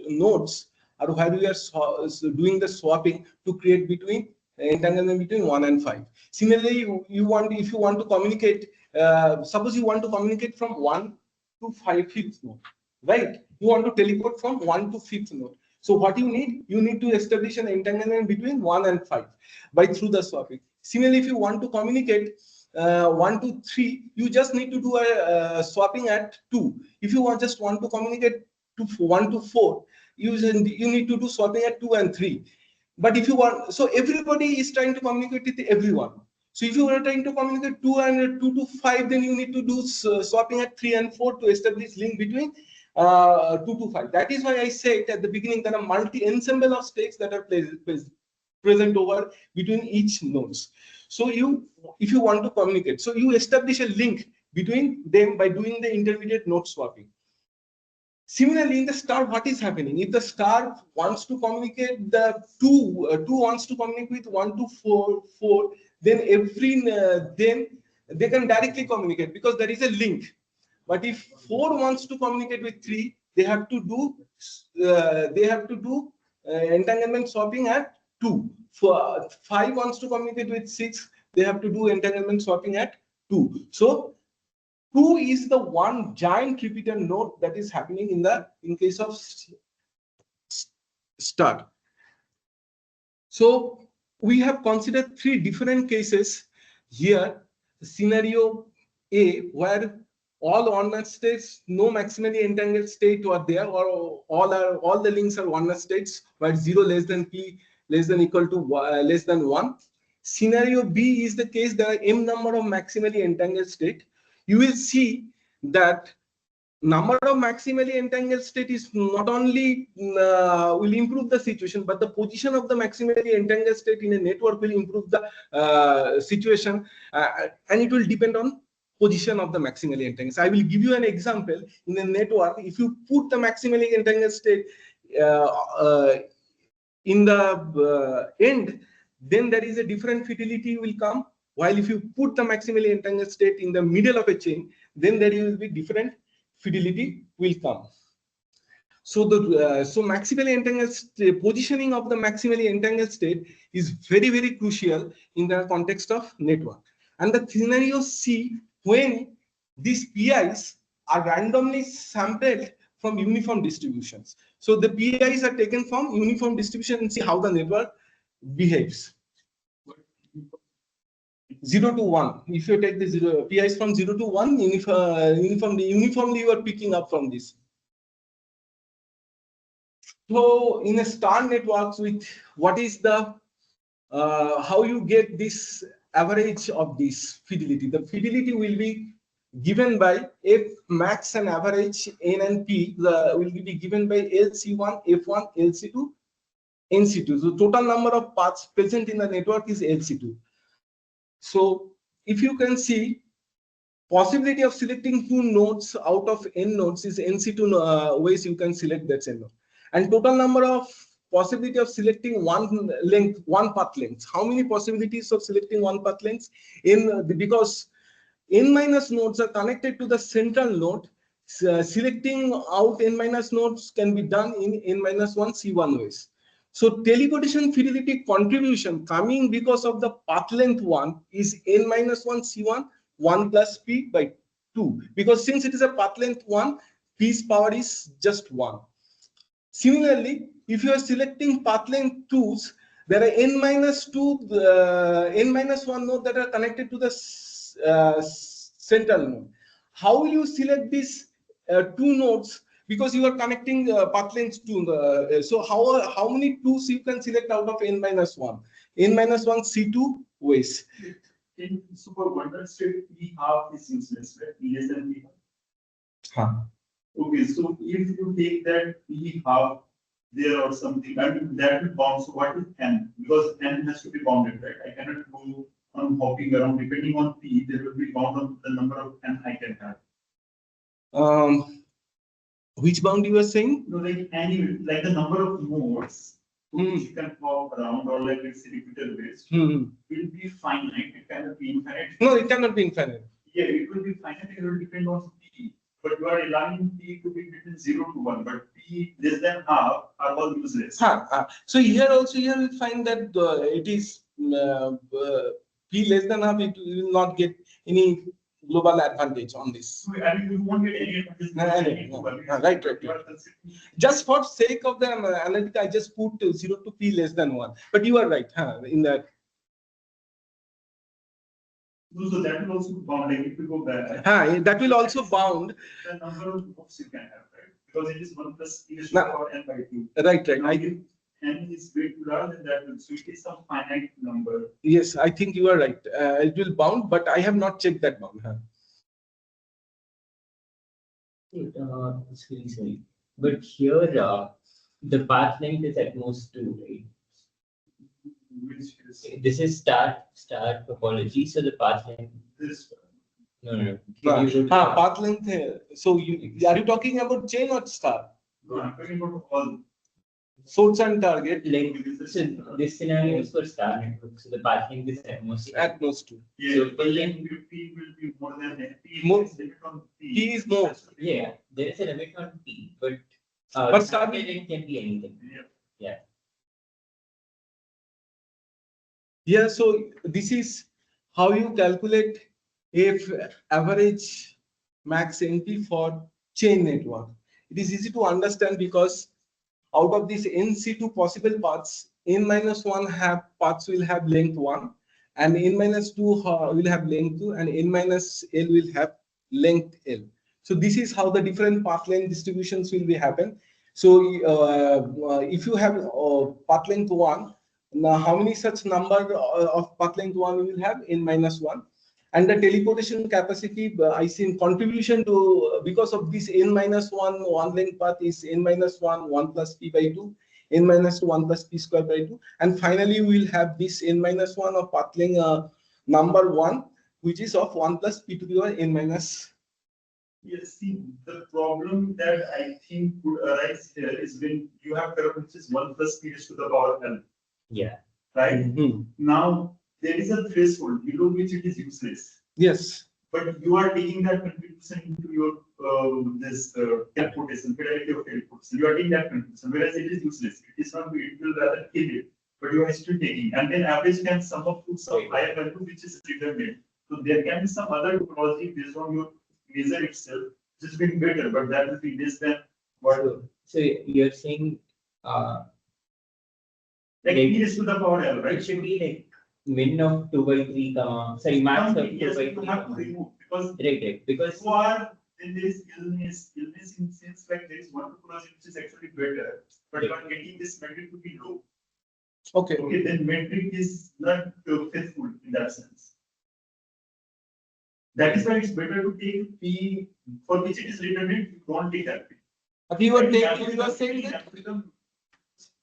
nodes are where we are doing the swapping to create between entanglement between 1 and 5. Similarly, if you want to communicate, suppose you want to communicate from 1 to 5th node, right? You want to teleport from 1 to 5th node. So what you need to establish an entanglement between 1 and 5 through the swapping. Similarly, if you want to communicate 1 to 3, you just need to do a swapping at 2. If you just want to communicate to 1 to 4, you need to do swapping at 2 and 3. But if you want, so everybody is trying to communicate with everyone. So if you are trying to communicate 2 to 5, then you need to do swapping at 3 and 4 to establish link between 2 to 5. That is why I said at the beginning there are multi-ensemble of states that are present over between each nodes. So if you want to communicate, so you establish a link between them by doing the intermediate node swapping. Similarly, in the star, what is happening? If the star wants to communicate the two wants to communicate with 1 to 4, then then they can directly communicate because there is a link. But if 4 wants to communicate with 3, they have to do entanglement swapping at 2. For 5 wants to communicate with 6, they have to do entanglement swapping at 2. So 2 is the one giant repeater node that is happening in case of star. So we have considered 3 different cases here. Scenario A, where all one states, no maximally entangled state are there, or all the links are one states, where 0 less than p less than equal to less than 1. Scenario B is the case there are m number of maximally entangled state. You will see that number of maximally entangled state is not only will improve the situation, but the position of the maximally entangled state in a network will improve the situation, and it will depend on position of the maximally entangled. I will give you an example. In a network, if you put the maximally entangled state in the end, then there is a different fidelity will come. While if you put the maximally entangled state in the middle of a chain, then there will be different fidelity will come. So the maximally entangled positioning of the maximally entangled state is very, very crucial in the context of network. And the scenario C, when these PIs are randomly sampled from uniform distributions. So the PIs are taken from uniform distribution and see how the network behaves. 0 to 1. If you take the PIs from 0 to 1, uniformly you are picking up from this. So in a star networks, with what is the how you get this average of this fidelity? The fidelity will be given by F max and average N and P will be given by LC1, F1, LC2, NC2. So total number of paths present in the network is LC2. So if you can see, possibility of selecting 2 nodes out of n nodes is NC2 ways you can select that n node. And total number of possibility of selecting one path length. How many possibilities of selecting one path length? Because n minus nodes are connected to the central node, selecting out n minus nodes can be done in n minus 1 C1 ways. So teleportation fidelity contribution coming because of the path length 1 is n minus 1 C1 1 plus p by 2, because since it is a path length 1, p's power is just 1. Similarly, if you are selecting path length 2s, there are n minus 1 node that are connected to the central node. How will you select these 2 nodes? Because you are connecting path lengths to so how many 2s you can select out of n minus 1? N minus 1 C2 ways. In super Werner state, we have this instance, right? Less than P. Okay, so if you take that P half there or something, and that will bound. So what is N? Because N has to be bounded, right? I cannot go on hopping around. Depending on P, there will be bound on the number of N I can have. Which bound you are saying? No, like any, like the number of nodes which you can hop around, or like it's repeater based, will be finite. It cannot be infinite. No, it cannot be infinite. Yeah, it will be finite. It will depend on P. But you are allowing P to be between 0 to 1, but P less than half are all useless. So here also you will find that it is P less than half, it will not get any global advantage on this. I mean, you won't get any advantage. Right. Just for sake of the analytic, I just put 0 to P less than 1. But you are right, in that. So that will also bound, like if you go back. That will also bound the number of hooks you can have, right? Because it is 1 plus e to the power n by 2. Right. Now, if n is way too large, then that will, so it is some finite number. Yes, I think you are right. It will bound, but I have not checked that bound. Sorry. But here, the path length is at most 2, right? Which is This is star topology, so the path length. this. No. Can you go to Path length. So are you talking about chain or star? No, I'm talking about all. Source and target. like so this scenario is for star network, so the path length is at most. At most 2. Yeah, So but then- then P will be more than P. More- is limit on P. P is more. Yeah, there is a limit on P, but But the star target length can be anything. Yeah. Yeah, so this is how you calculate if average max NP for chain network. It is easy to understand because out of these NC2 possible paths, n-1 have paths will have length 1, and n-2 will have length 2, and n-L will have length L. So this is how the different path length distributions will be happen. So if you have path length 1, now how many such number of path length 1 we will have? n-1. And the teleportation capacity, I see in contribution to, because of this n-1, one length path is n-1, 1 plus p by 2, n-2, 1 plus p square by 2. And finally, we will have this n-1 of path length number 1, which is of 1 plus p to the power n-. Yes, see, the problem that I think would arise here is when you have curve which is 1 plus p to the power L, Yeah. right? Mm-hmm. Now, there is a threshold below which it is useless. Yes. But you are taking that contribution into your teleportation, fidelity of teleportation. You are taking that contribution, whereas it is useless. It is not, it will rather kill it, but you are still taking. And then average can sum up to some higher value which is redundant. So there can be some other topology based on your measure itself, which is being better, but that will be less than what. So you're saying Like P is to the power L, right? it should be like min of 2 by 3, sorry, max of 2 Yes, by you 3. have to remove because Right, because so are then there is illness in sense like there is one topology which is actually better, but you are getting this metric to be low. Okay. Okay, then metric is not faithful in that sense. That is why it's better to take P for which it is redundant, you don't take that P. But you are And taking, you are saying that. algorithm,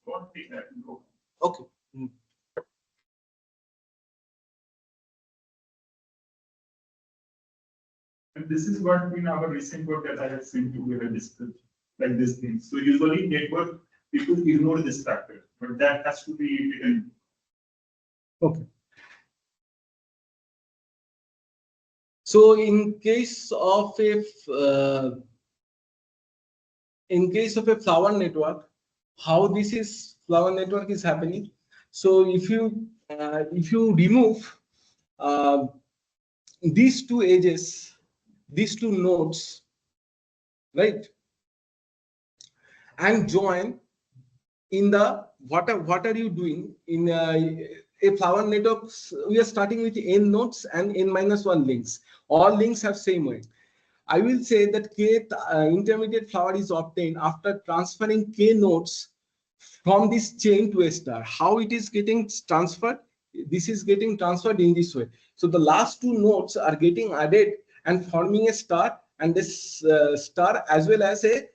don't take that. No. Okay. And this is what in our recent work that I have seen to we have discussed like this thing. So usually network people ignore this factor, but that has to be taken. Okay. So in case of a flower network, how this is flower network is happening. So if you remove these two edges, these two nodes, right, and join in the what are you doing in a flower network? We are starting with n nodes and n-1 links. All links have same weight. I will say that k intermediate flower is obtained after transferring k nodes from this chain to a star. How it is getting transferred? This is getting transferred in this way. So the last two nodes are getting added and forming a star, and this star as well as a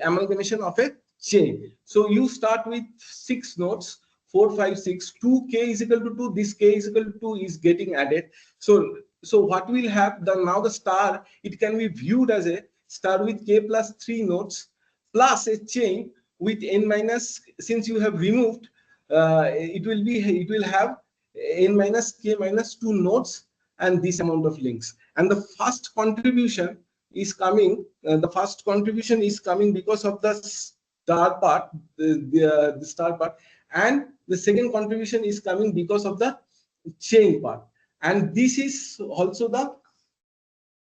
amalgamation of a chain. So you start with 6 nodes, 4, 5, 6, 2 k is equal to 2, this k is equal to 2 is getting added. So what will have now the star, it can be viewed as a star with k plus 3 nodes plus a chain with n minus, since you have removed, it will have n minus k minus 2 nodes and this amount of links. And the first contribution is coming, because of the star part, the star part, and the second contribution is coming because of the chain part. And this is also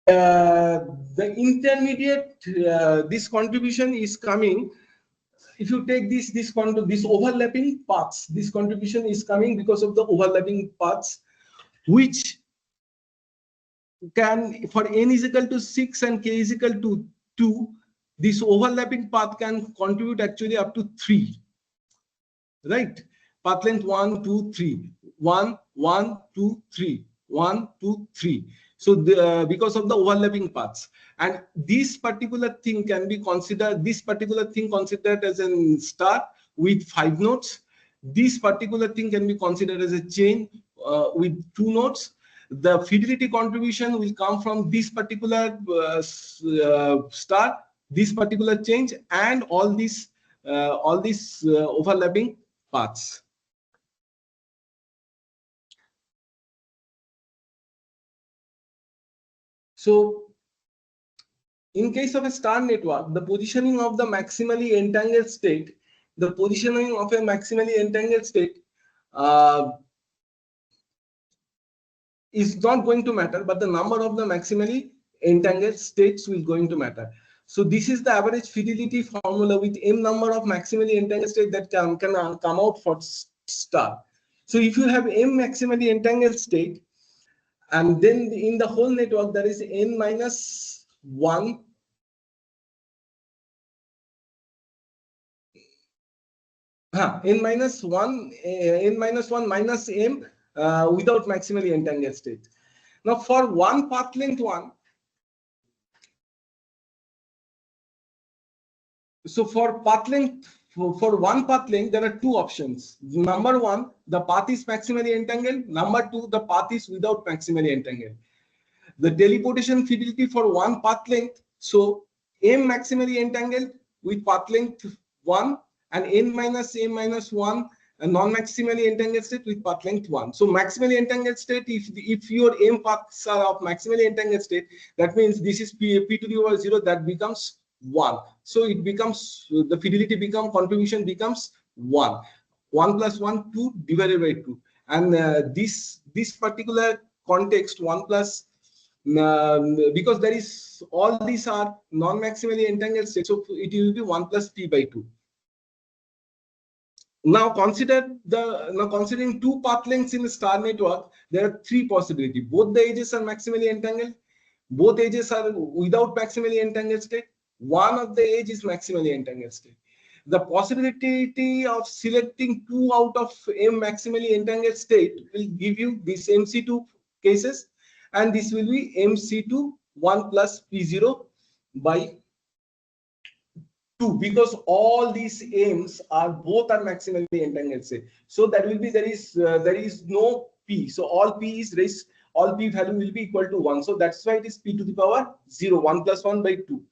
the intermediate, this contribution is coming. If you take this overlapping paths, this contribution is coming because of the overlapping paths, which can, for n is equal to 6 and k is equal to 2, this overlapping path can contribute actually up to 3, right? Path length 1, 2, 3, 1, 1, 2, 3, 1, 2, 3. So because of the overlapping paths, and this particular thing can be considered, considered as a star with 5 nodes. This particular thing can be considered as a chain with 2 nodes. the fidelity contribution will come from this particular star, this particular change, and all these overlapping paths. So in case of a star network, the positioning of the maximally entangled state, is not going to matter, but the number of the maximally entangled states will going to matter. So this is the average fidelity formula with m number of maximally entangled states that can come out for star. So if you have m maximally entangled state, and then in the whole network there is n minus 1 n minus 1 minus m without maximally entangled state. Now for one path length 1, so for one path length there are two options. Number 1, the path is maximally entangled. Number 2, the path is without maximally entangled. The teleportation fidelity for one path length, so m maximally entangled with path length 1 and n minus m minus 1 a non-maximally entangled state with path length 1. So maximally entangled state, if your m paths are of maximally entangled state, that means this is p to the power 0, that becomes 1. So it becomes, the fidelity contribution becomes 1. 1 plus 1, 2 divided by 2. And this particular context, 1 plus, because there is, all these are non-maximally entangled states, so it will be 1 plus p by 2. Now considering two path lengths in the star network, there are three possibilities. Both the edges are maximally entangled, both edges are without maximally entangled state, one of the edge is maximally entangled state. The possibility of selecting 2 out of m maximally entangled state will give you this MC2 cases, and this will be MC2 1 plus P0 by 2, because all these m's are both are maximally entangled state. So that will be, there is no p. So all p value will be equal to 1. So that's why it is p to the power 0, 1 plus 1 by 2.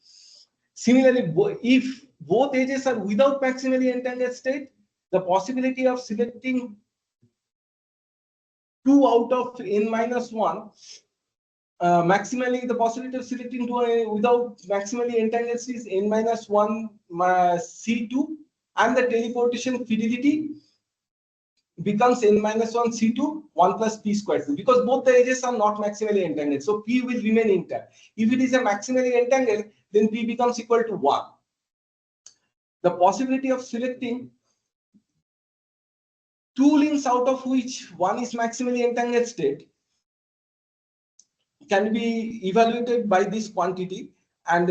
Similarly, if both edges are without maximally entangled state, the possibility of selecting 2 out of n minus 1, maximally, the possibility of selecting 2 without maximally entangled state is n minus 1 C2, and the teleportation fidelity becomes n minus 1 C2 1 plus p squared 2, because both the edges are not maximally entangled. So p will remain intact. If it is a maximally entangled, then p becomes equal to 1. The possibility of selecting 2 links out of which one is maximally entangled state can be evaluated by this quantity, and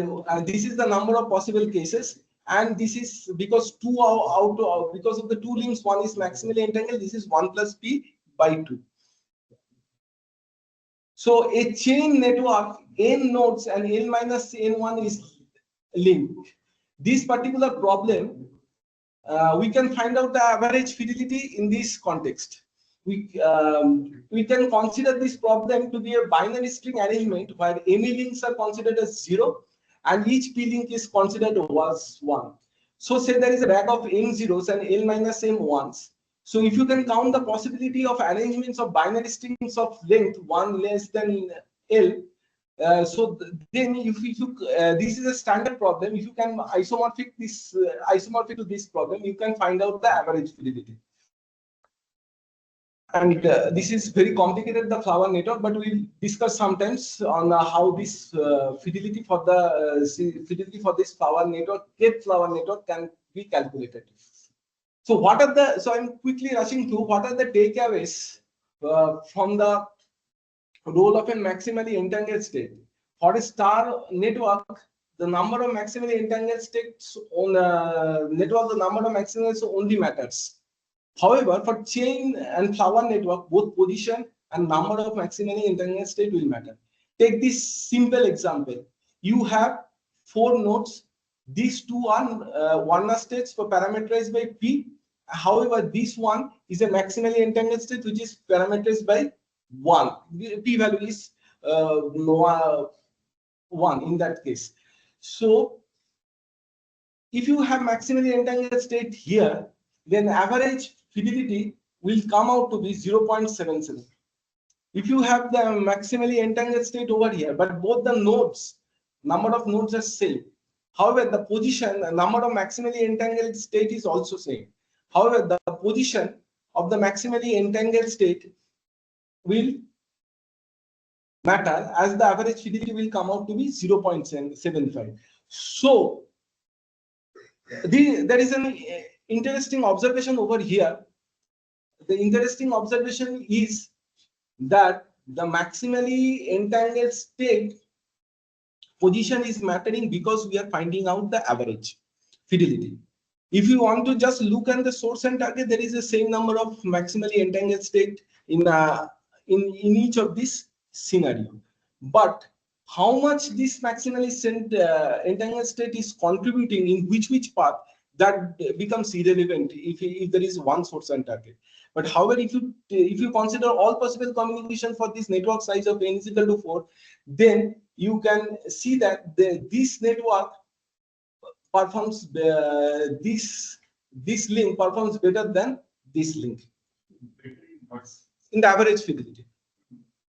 this is the number of possible cases, and this is because because of the 2 links one is maximally entangled, this is 1 plus p by 2. So a chain network, n nodes and n minus n1 is linked. This particular problem, we can find out the average fidelity in this context. We can consider this problem to be a binary string arrangement where any links are considered as 0 and each p link is considered as 1. So say there is a rack of m zeros and l minus m ones. So if you can count the possibility of arrangements of binary strings of length 1 less than l, so then if you this is a standard problem. If you can isomorphic to this problem, you can find out the average fidelity. And this is very complicated, the flower network, but we'll discuss sometimes on how this fidelity for this flower network, Cape flower network, can be calculated. So what are the? So I'm quickly rushing through. What are the takeaways from the role of a maximally entangled state? For a star network, the number of maximally entangled states on the network, the number of maximally only matters. However, for chain and flower network, both position and number of maximally entangled state will matter. Take this simple example. You have 4 nodes. These 2 are Werner states for parameterized by P. However, this one is a maximally entangled state which is parameterized by 1. P-value is 1 in that case. So if you have maximally entangled state here, then average fidelity will come out to be 0.77. If you have the maximally entangled state over here, but both the nodes, number of nodes are same. However, the position, number of maximally entangled state is also same. However, the position of the maximally entangled state will matter as the average fidelity will come out to be 0.75. So there is an interesting observation over here. The interesting observation is that the maximally entangled state position is mattering because we are finding out the average fidelity. If you want to just look at the source and target, there is the same number of maximally entangled state in each of this scenario. But how much this maximally entangled state is contributing in which path, that becomes irrelevant if there is one source and target. But however, if you consider all possible communication for this network size of n is equal to 4, then you can see that this network performs this link performs better than this link in the average fidelity.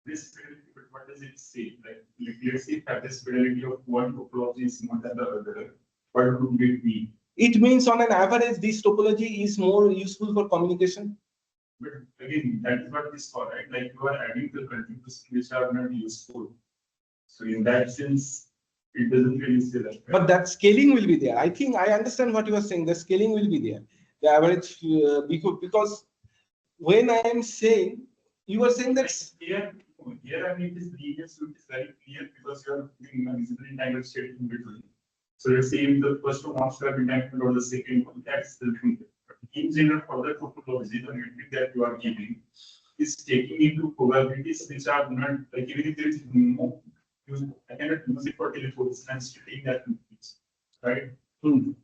This fidelity, but what does it say? Like let's say that this fidelity of one topology is more than the other. What would it mean? It means on an average, this topology is more useful for communication. But again, that is what this for, right? Like you are adding the contributions which are not useful. So in that sense, it doesn't really say that. Right? But that scaling will be there. I think I understand what you are saying. The scaling will be there. The average, because when I am saying, you are saying that here I mean, this linear suit is very clear because you are doing a visible entangled state in between. So let's say if the first one wants to have entangled or the second one, that's the thing. In general, for the topology, the metric that you are giving is taking into probabilities which are not, like even if there is no use, I cannot use it for teleportation and stating that right?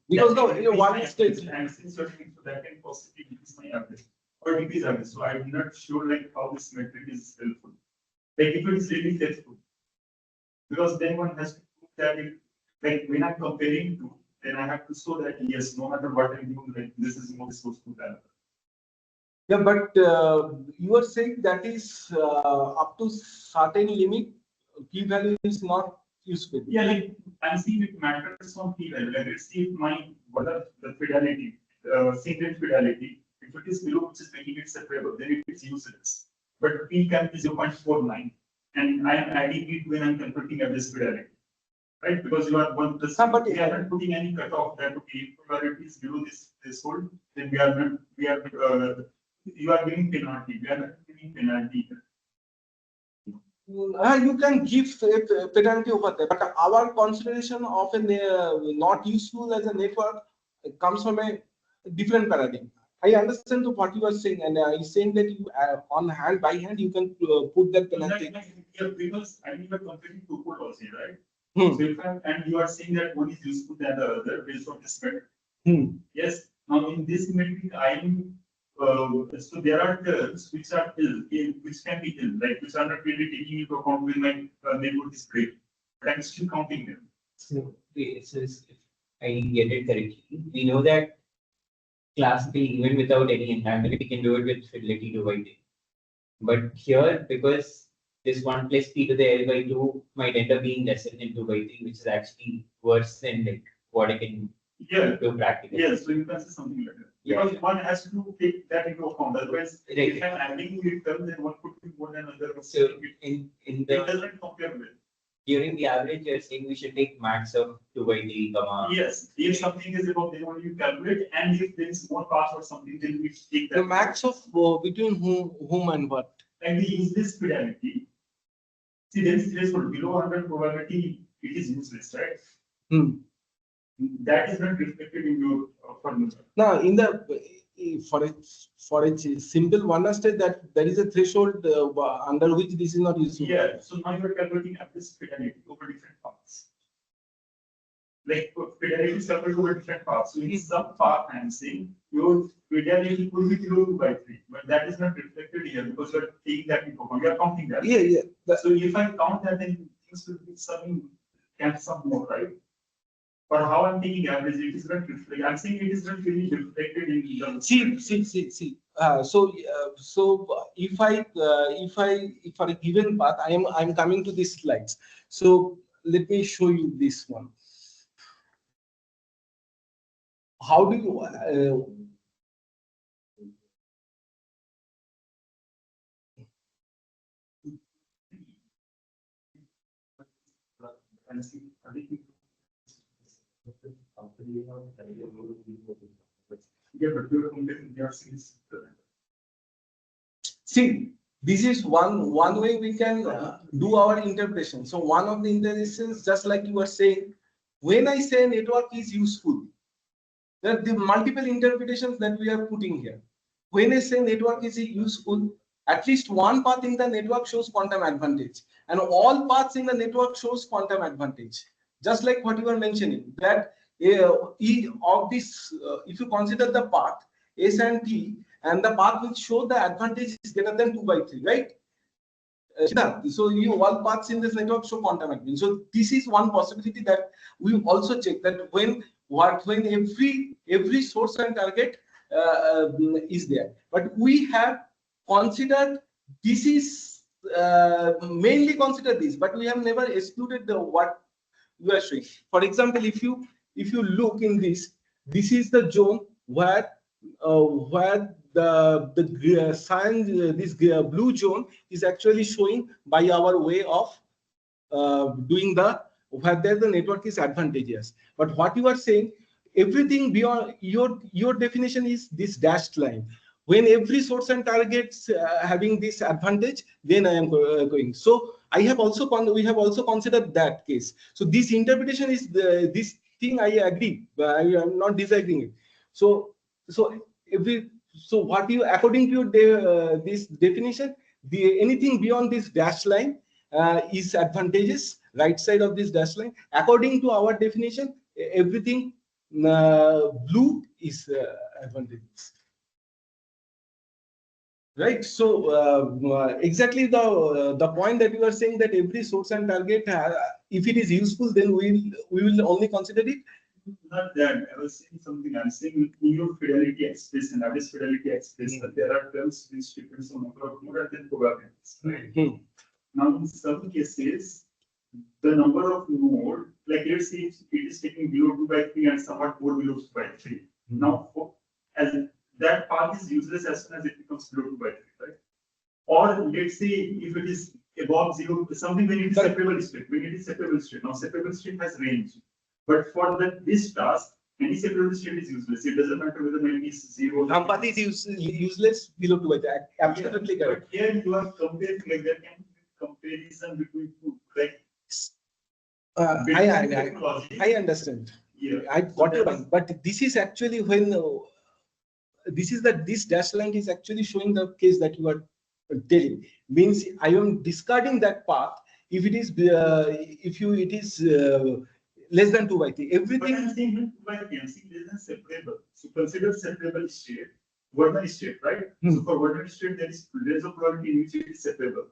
Because the one state and since so that can possibly increase my average or decrease average. So I'm not sure like how this metric is helpful. Like if it is really helpful, because then one has to prove that it, like when I'm comparing to, then I have to show that yes, no matter what I do, like this is more resourceful than other. Yeah, but you are saying that is up to certain limit, p-value is not useful. Yeah, like I'm seeing it matters on p-value. Like let's see if my what are the fidelity, single fidelity, if it is below which is making it separable, then it is useless. But p can be 0.49, and I am adding it when I'm converting average fidelity. Right, because you are one plus. But we are not putting any cutoff that okay, probability is below this threshold, then we are not. You are giving penalty. We are not giving penalty. You can give a penalty over there, but our consideration of a not useful as a network comes from a different paradigm. I understand what you are saying, and I saying that you on hand by hand you can put that penalty. Yeah, because I mean you are comparing two topology, right? So if and you are saying that one is useful than the other based on this metric. Yes. Now in this metric, I am so there are terms which are ill, which can be ill, like which are not really taking into account when my neighborhood is great, but I'm still counting them. So, if I get it correctly, we know that classically, even without any entanglement, we can do it with fidelity 2/2. But here, because this 1 plus p to the L by 2 might end up being lesser than 2/3, which is actually worse than like what I can do practically. Yeah, so you can say something like that. Because one has to take that into account. Otherwise, if I'm adding it terms, then one could be more than another. So in it the doesn't compare with. during the average, you're saying we should take max of 2/3, comma. Yes, if something is about then only you calculate, and if there is more pass or something, then we take that. The max of between whom and what? And we use this fidelity. See, there is threshold below 100 probability, it is useless, right? That is not reflected in your formula. Now, in the for a simple one state that there is a threshold under which this is not useful. Yeah, so now you are calculating at this fidelity over different paths. like fidelity is coupled to a different path. So in some path, I'm saying your fidelity could be below 2/3, but that is not reflected here because you're taking that into account. You're counting that. Yeah, yeah. So if I count that, then things will be some more, right? But how I'm taking average, it is not reflected. I'm saying it is not really reflected in the. See. So if for a given path, I'm coming to these slides. So let me show you this one. How do you see? This is one way we can do our interpretation. So one of the interpretations, just like you were saying, when I say network is useful, there are the multiple interpretations that we are putting here. When I say network is useful, at least one path in the network shows quantum advantage, and all paths in the network shows quantum advantage. Just like what you were mentioning, that E of this, if you consider the path S and T, and the path which show the advantage is greater than 2/3, right? So you all paths in this network show quantum advantage. So this is one possibility that we also check, that when every source and target is there. But we have considered this is mainly considered this, but we have never excluded the what we are showing. For example, if you look in this is the zone where the sign, this blue zone is actually showing by our way of doing the where there the network is advantageous. But what you are saying, everything beyond your definition is this dashed line. When every source and targets having this advantage, then I am going. So we have also considered that case. So this interpretation is this thing. I agree. I am not disagreeing it. So what you, according to this definition, anything beyond this dash line is advantageous, right side of this dash line. According to our definition, everything blue is advantageous. Right. So exactly the point that you are saying, that every source and target, if it is useful, then we will only consider it. Not that. I was saying something. I'm saying in your fidelity expression, average fidelity expression, there are terms which depends on number of nodes and probabilities. Right? Now, in some cases, the number of node, like let's say it is taking below 2/3 and somewhat more below 2/3. Now, as that path is useless as soon as it becomes below 2/3, right? Or let's say if it is above 0, something when it is separable state. When it is separable state, now separable state has range. But for this task, any separable state is useless. It doesn't matter whether it is 0. Path is useless below 2/3. Absolutely correct. But here you are comparing, like there can be comparison between two, like. I understand. Yeah. I got your point. But this is actually when this dash line is actually showing the case that you are telling. Means I am discarding that path if it is less than 2/3. Everything. But I'm saying 2/3. I'm saying less than separable. So consider separable state, Werner state, right? So for Werner state, there is a probability in which it is separable.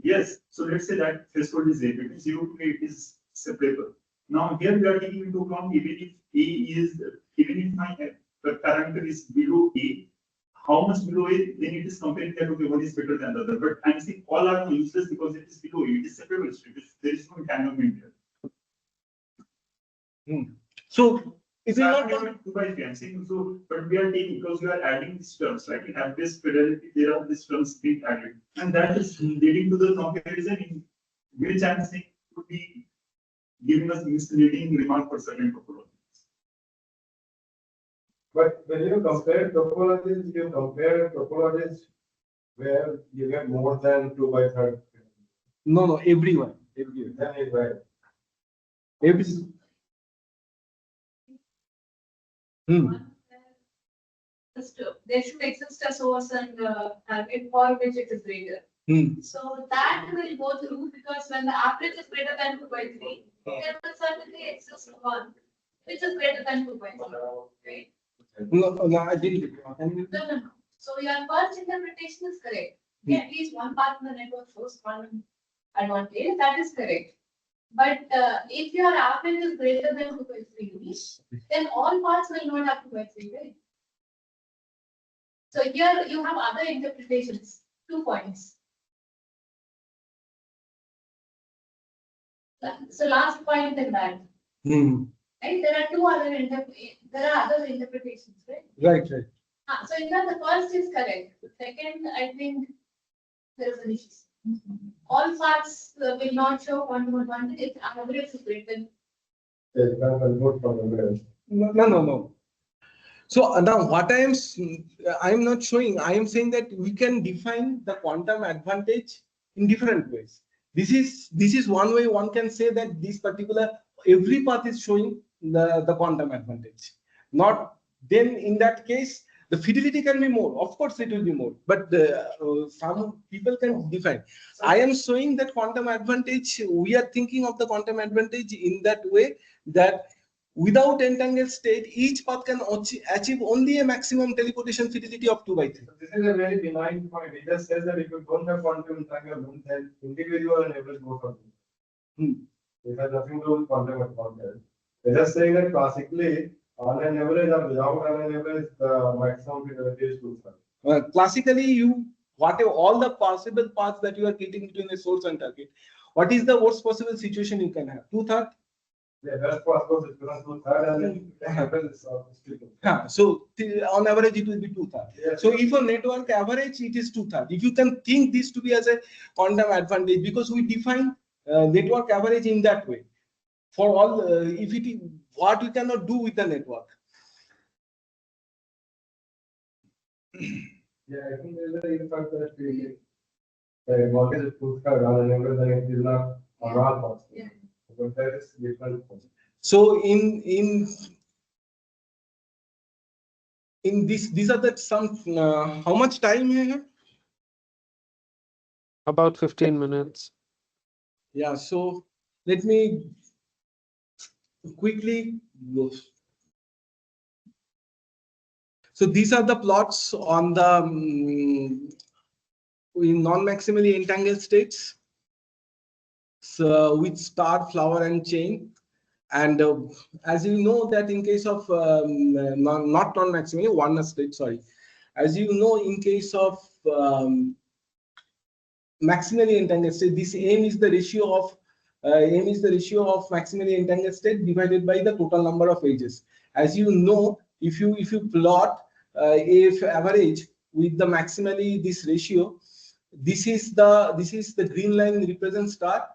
Yes. So let's say that threshold is 8. It is 0 to 8 is separable. Now here we are taking into account even if my parameter is below A, how much below A, then it is comparing that, okay, one is better than the other. But I'm saying all are useless because it is below A. It is separable state. There is no entanglement here. So is it not 2/3? I'm saying so, but we are taking because we are adding these terms, right? In average fidelity, there are these terms being added, and that is leading to the comparison in which I'm saying could be giving us misleading remark for certain topologies. But when you compare topologies where you get more than 2/3. No, everyone. Then it right. There should exist a source and target for which it is greater. So that will go through because when the average is greater than 2/3, there will certainly exist one which is greater than 2/3, right? No, I didn't. No. So your first interpretation is correct. Okay, at least one part in the network shows one advantage. That is correct. But if your average is greater than 2/3, then all parts will not have 2/3, right? So here you have other interpretations. 2 points. So last point in that. Right? There are other interpretations, right? Right. So in that the first is correct. The second, I think there is an issue. All parts will not show quantum advantage if average is greater. No. So now what I am not showing, I am saying that we can define the quantum advantage in different ways. This is one way one can say that this particular every path is showing the quantum advantage. Not then in that case the fidelity can be more. Of course it will be more, but some people can define. I am showing that quantum advantage. We are thinking of the quantum advantage in that way that without entangled state, each path can achieve only a maximum teleportation fidelity of 2/3. So this is a very benign point. It just says that if you don't have quantum entanglement, then individual and average go from it. It has nothing to do with quantum advantage. They're just saying that classically, on an average or without on an average, the maximum fidelity is 2/3. Classically, whatever all the possible paths that you are getting between a source and target, what is the worst possible situation you can have? 2/3. Yeah, that's possible. It's going to 2/3 and then average is So on average it will be 2/3. Yeah. So if a network average, it is 2/3. If you can think this to be as a quantum advantage, because we define network average in that way. For all, if it is what you cannot do with the network. Yeah, I think there's a fact that what is it 2/3 on an average, then it is not on all parts. Yeah. But that is different. So in these are the some how much time you have? About 15 minutes. Yeah, so let me quickly go. So these are the plots on the in non-maximally entangled states. So with star, flower, and chain. And as you know that in case of not non-maximally oneness state, sorry. As you know, in case of maximally entangled state, this M is the ratio of maximally entangled state divided by the total number of edges. As you know, if you plot if average with the maximally this ratio, this is the green line represents star.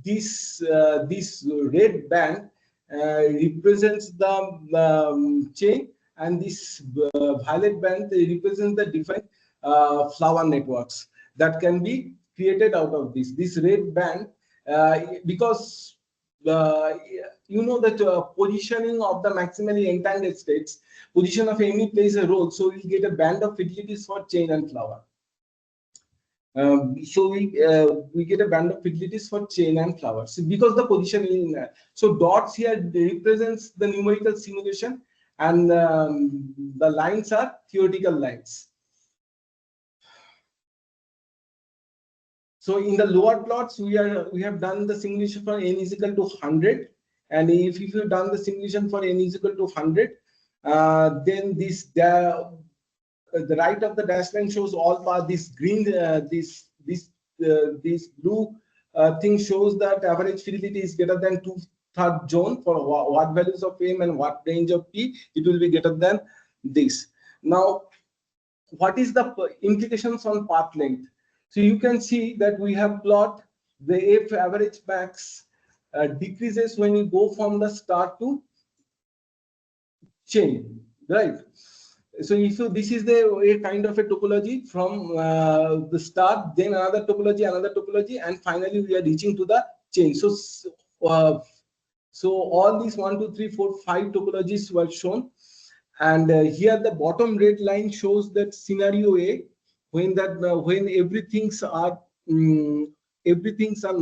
This red band represents the chain, and this violet band represents the different flower networks that can be created out of this. This red band, because you know that positioning of the maximally entangled states, position of ME plays a role. So we get a band of fidelities for chain and flower. So we get a band of fidelities for chain and flowers because the position in so dots here represents the numerical simulation, and the lines are theoretical lines. So in the lower plots, we have done the simulation for n is equal to 100, and if you've done the simulation for n is equal to 100, then the right of the dash line shows all paths. This green, this blue thing shows that average fidelity is greater than 2/3 zone for what values of M and what range of P. It will be greater than this. Now, what is the implications on path length? So you can see that we have plot the F average max decreases when you go from the star to chain, right? So this is a kind of a topology from the start, then another topology, and finally we are reaching to the chain. So all these 1, 2, 3, 4, 5 topologies were shown, and here the bottom red line shows that scenario A, when everything's are everything's are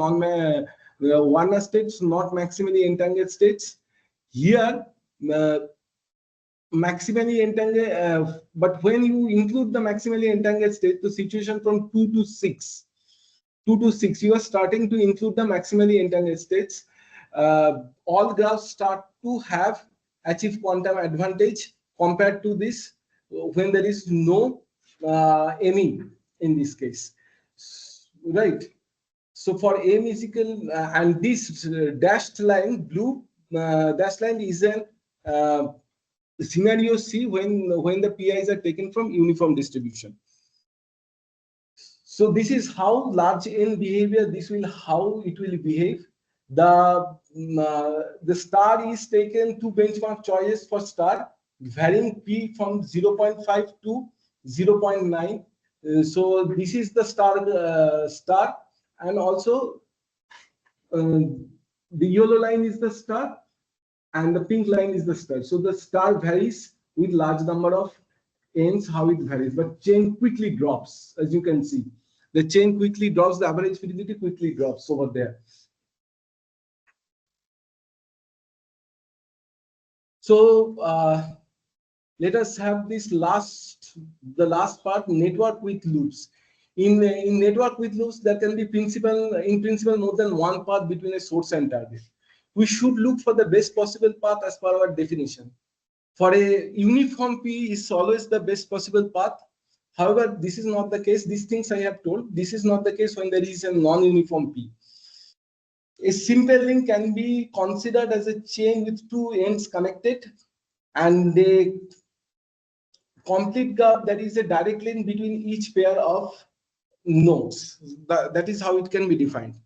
Werner states, not maximally entangled states. Here, maximally entangled, but when you include the maximally entangled state, the situation from 2 to 6, you are starting to include the maximally entangled states. All graphs start to achieve quantum advantage compared to this when there is no ME in this case, right? So for M is equal, and this dashed line, blue dashed line is an scenario C when the PIs are taken from uniform distribution. So this is how large N behavior, how it will behave. The star is taken two benchmark choices for star, varying P from 0.5 to 0.9. So this is the star, and also the yellow line is the star, and the pink line is the star. So the star varies with large number of N's, how it varies, but chain quickly drops, as you can see. The chain quickly drops, the average fidelity quickly drops over there. So let us have the last part, network with loops. In network with loops, there can be in principle more than one path between a source and target. We should look for the best possible path as per our definition. For a uniform P is always the best possible path. However, this is not the case. These things I have told, this is not the case when there is a non-uniform P. A simple link can be considered as a chain with two ends connected, and a complete graph that is a direct link between each pair of nodes. That is how it can be defined.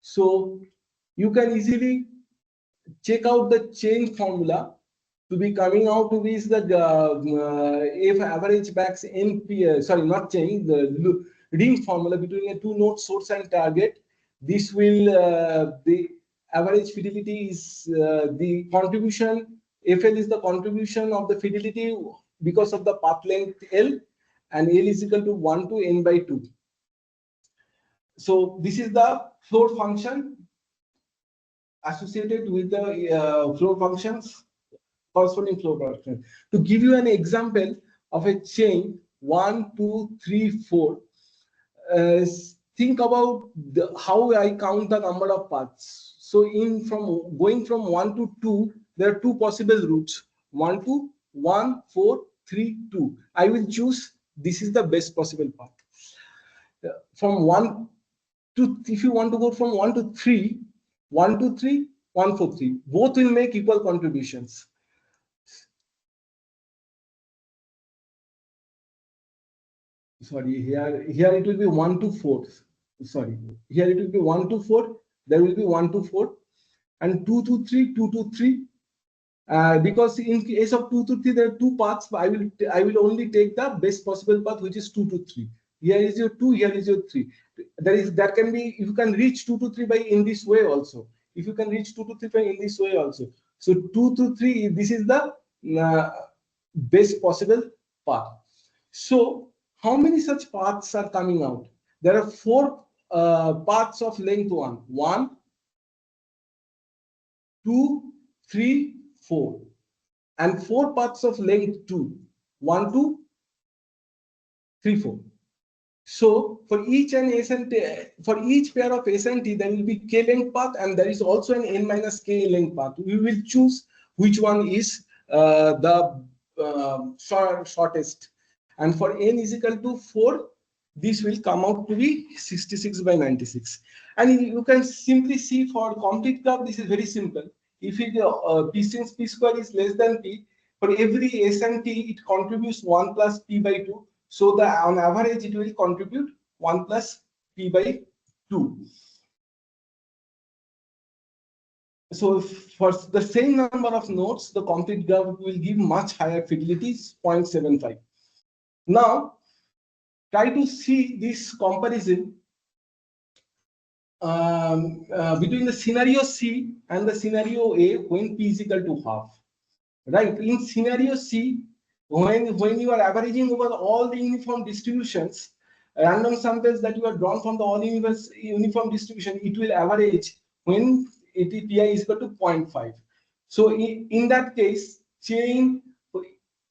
So you can easily check out the chain formula to be coming out to be is the if average backs NP, sorry, not chain, the ring formula between a two node source and target. This will the average fidelity is the contribution. FL is the contribution of the fidelity because of the path length L, and L is equal to 1 to n by 2. So this is the floor function associated with the floor functions, corresponding floor function. To give you an example of a chain 1, 2, 3, 4, think about how I count the number of paths. So going from 1 to 2, there are two possible routes: 1 to 1, 4, 3, 2. I will choose this is the best possible path. From 1 to, if you want to go from 1 to 3, 1 to 3, 1, 4, 3, both will make equal contributions. Sorry, here it will be 1 to 4. Sorry, here it will be 1 to 4. There will be 1 to 4, and 2 to 3, 2 to 3. Because in case of 2 to 3, there are two paths. I will only take the best possible path, which is 2 to 3. Here is your 2. Here is your 3. That can be, if you can reach 2 to 3 by in this way also. If you can reach 2 to 3 by in this way also. So 2 to 3, this is the best possible path. So how many such paths are coming out? There are 4 paths of length 1. 1, 2, 3, 4, and 4 paths of length 2. 1, 2, 3, 4. So for each for each pair of S and T, there will be k length path, and there is also an n minus k length path. We will choose which one is the shortest. And for n is equal to 4, this will come out to be 66 by 96. And you can simply see for complete graph, this is very simple. If P since P square is less than P, for every S and T, it contributes 1 plus P by 2. So on average, it will contribute 1 plus P by 2. So for the same number of nodes, the complete graph will give much higher fidelities, 0.75. Now, try to see this comparison between the scenario C and the scenario A when P is equal to half. Right? In scenario C, when you are averaging over all the uniform distributions, random samples that you are drawn from the all uniform distribution, it will average when pi is equal to 0.5. So in that case, in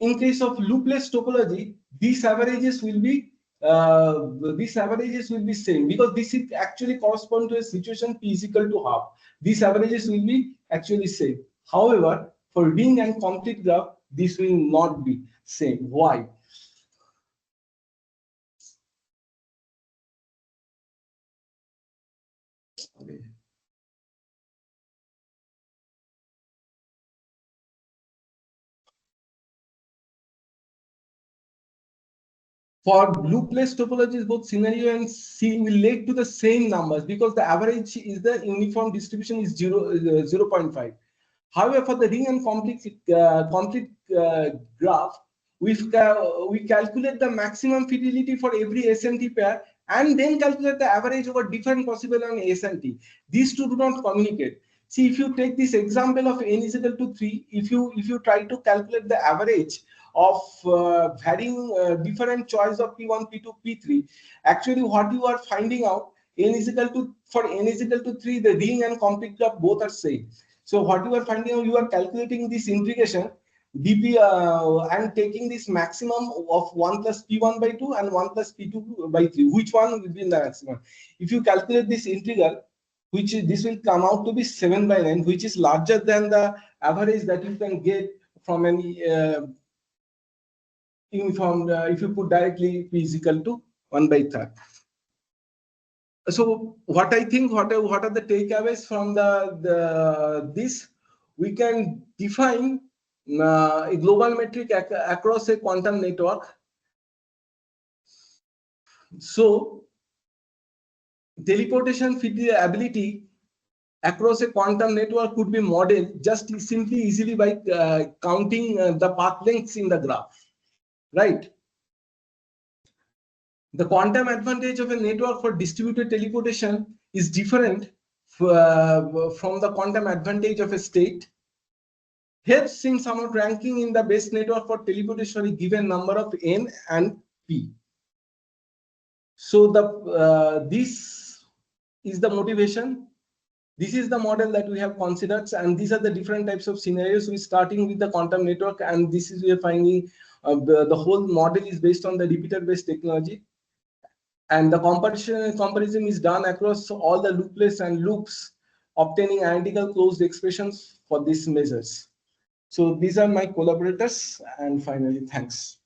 case of loopless topology, these averages will be same, because this is actually correspond to a situation p is equal to half. These averages will be actually same. However, for ring and complete graph, this will not be same. Why? Okay. For loopless topologies, both scenario and C will lead to the same numbers, because the average is the uniform distribution is 0.5. However, for the ring and complete graph, we calculate the maximum fidelity for every SNT pair and then calculate the average over different possible on SNT. These two do not communicate. See, if you take this example of n is equal to 3, if you try to calculate the average of varying different choice of P1, P2, P3, actually what you are finding out, for n is equal to 3, the ring and complete graph both are same. So what you are finding out, you are calculating this integration dp and taking this maximum of 1 plus p1 by 2 and 1 plus p2 by 3. Which one will be the maximum? If you calculate this integral, this will come out to be 7 by 9, which is larger than the average that you can get from any uniform. If you put directly p is equal to 1 by 3. So what I think, what are the takeaways from this? We can define a global metric across a quantum network. So teleportation ability across a quantum network could be modeled just simply easily by counting the path lengths in the graph, right? The quantum advantage of a network for distributed teleportation is different from the quantum advantage of a state. Helps in somewhat ranking in the best network for teleportation for a given number of n and p. So this is the motivation. This is the model that we have considered, and these are the different types of scenarios. We starting with the quantum network, and this is we are finding the whole model is based on the repeater-based technology. And the comparison is done across all the loopless and loops, obtaining identical closed expressions for these measures. So these are my collaborators, and finally, thanks.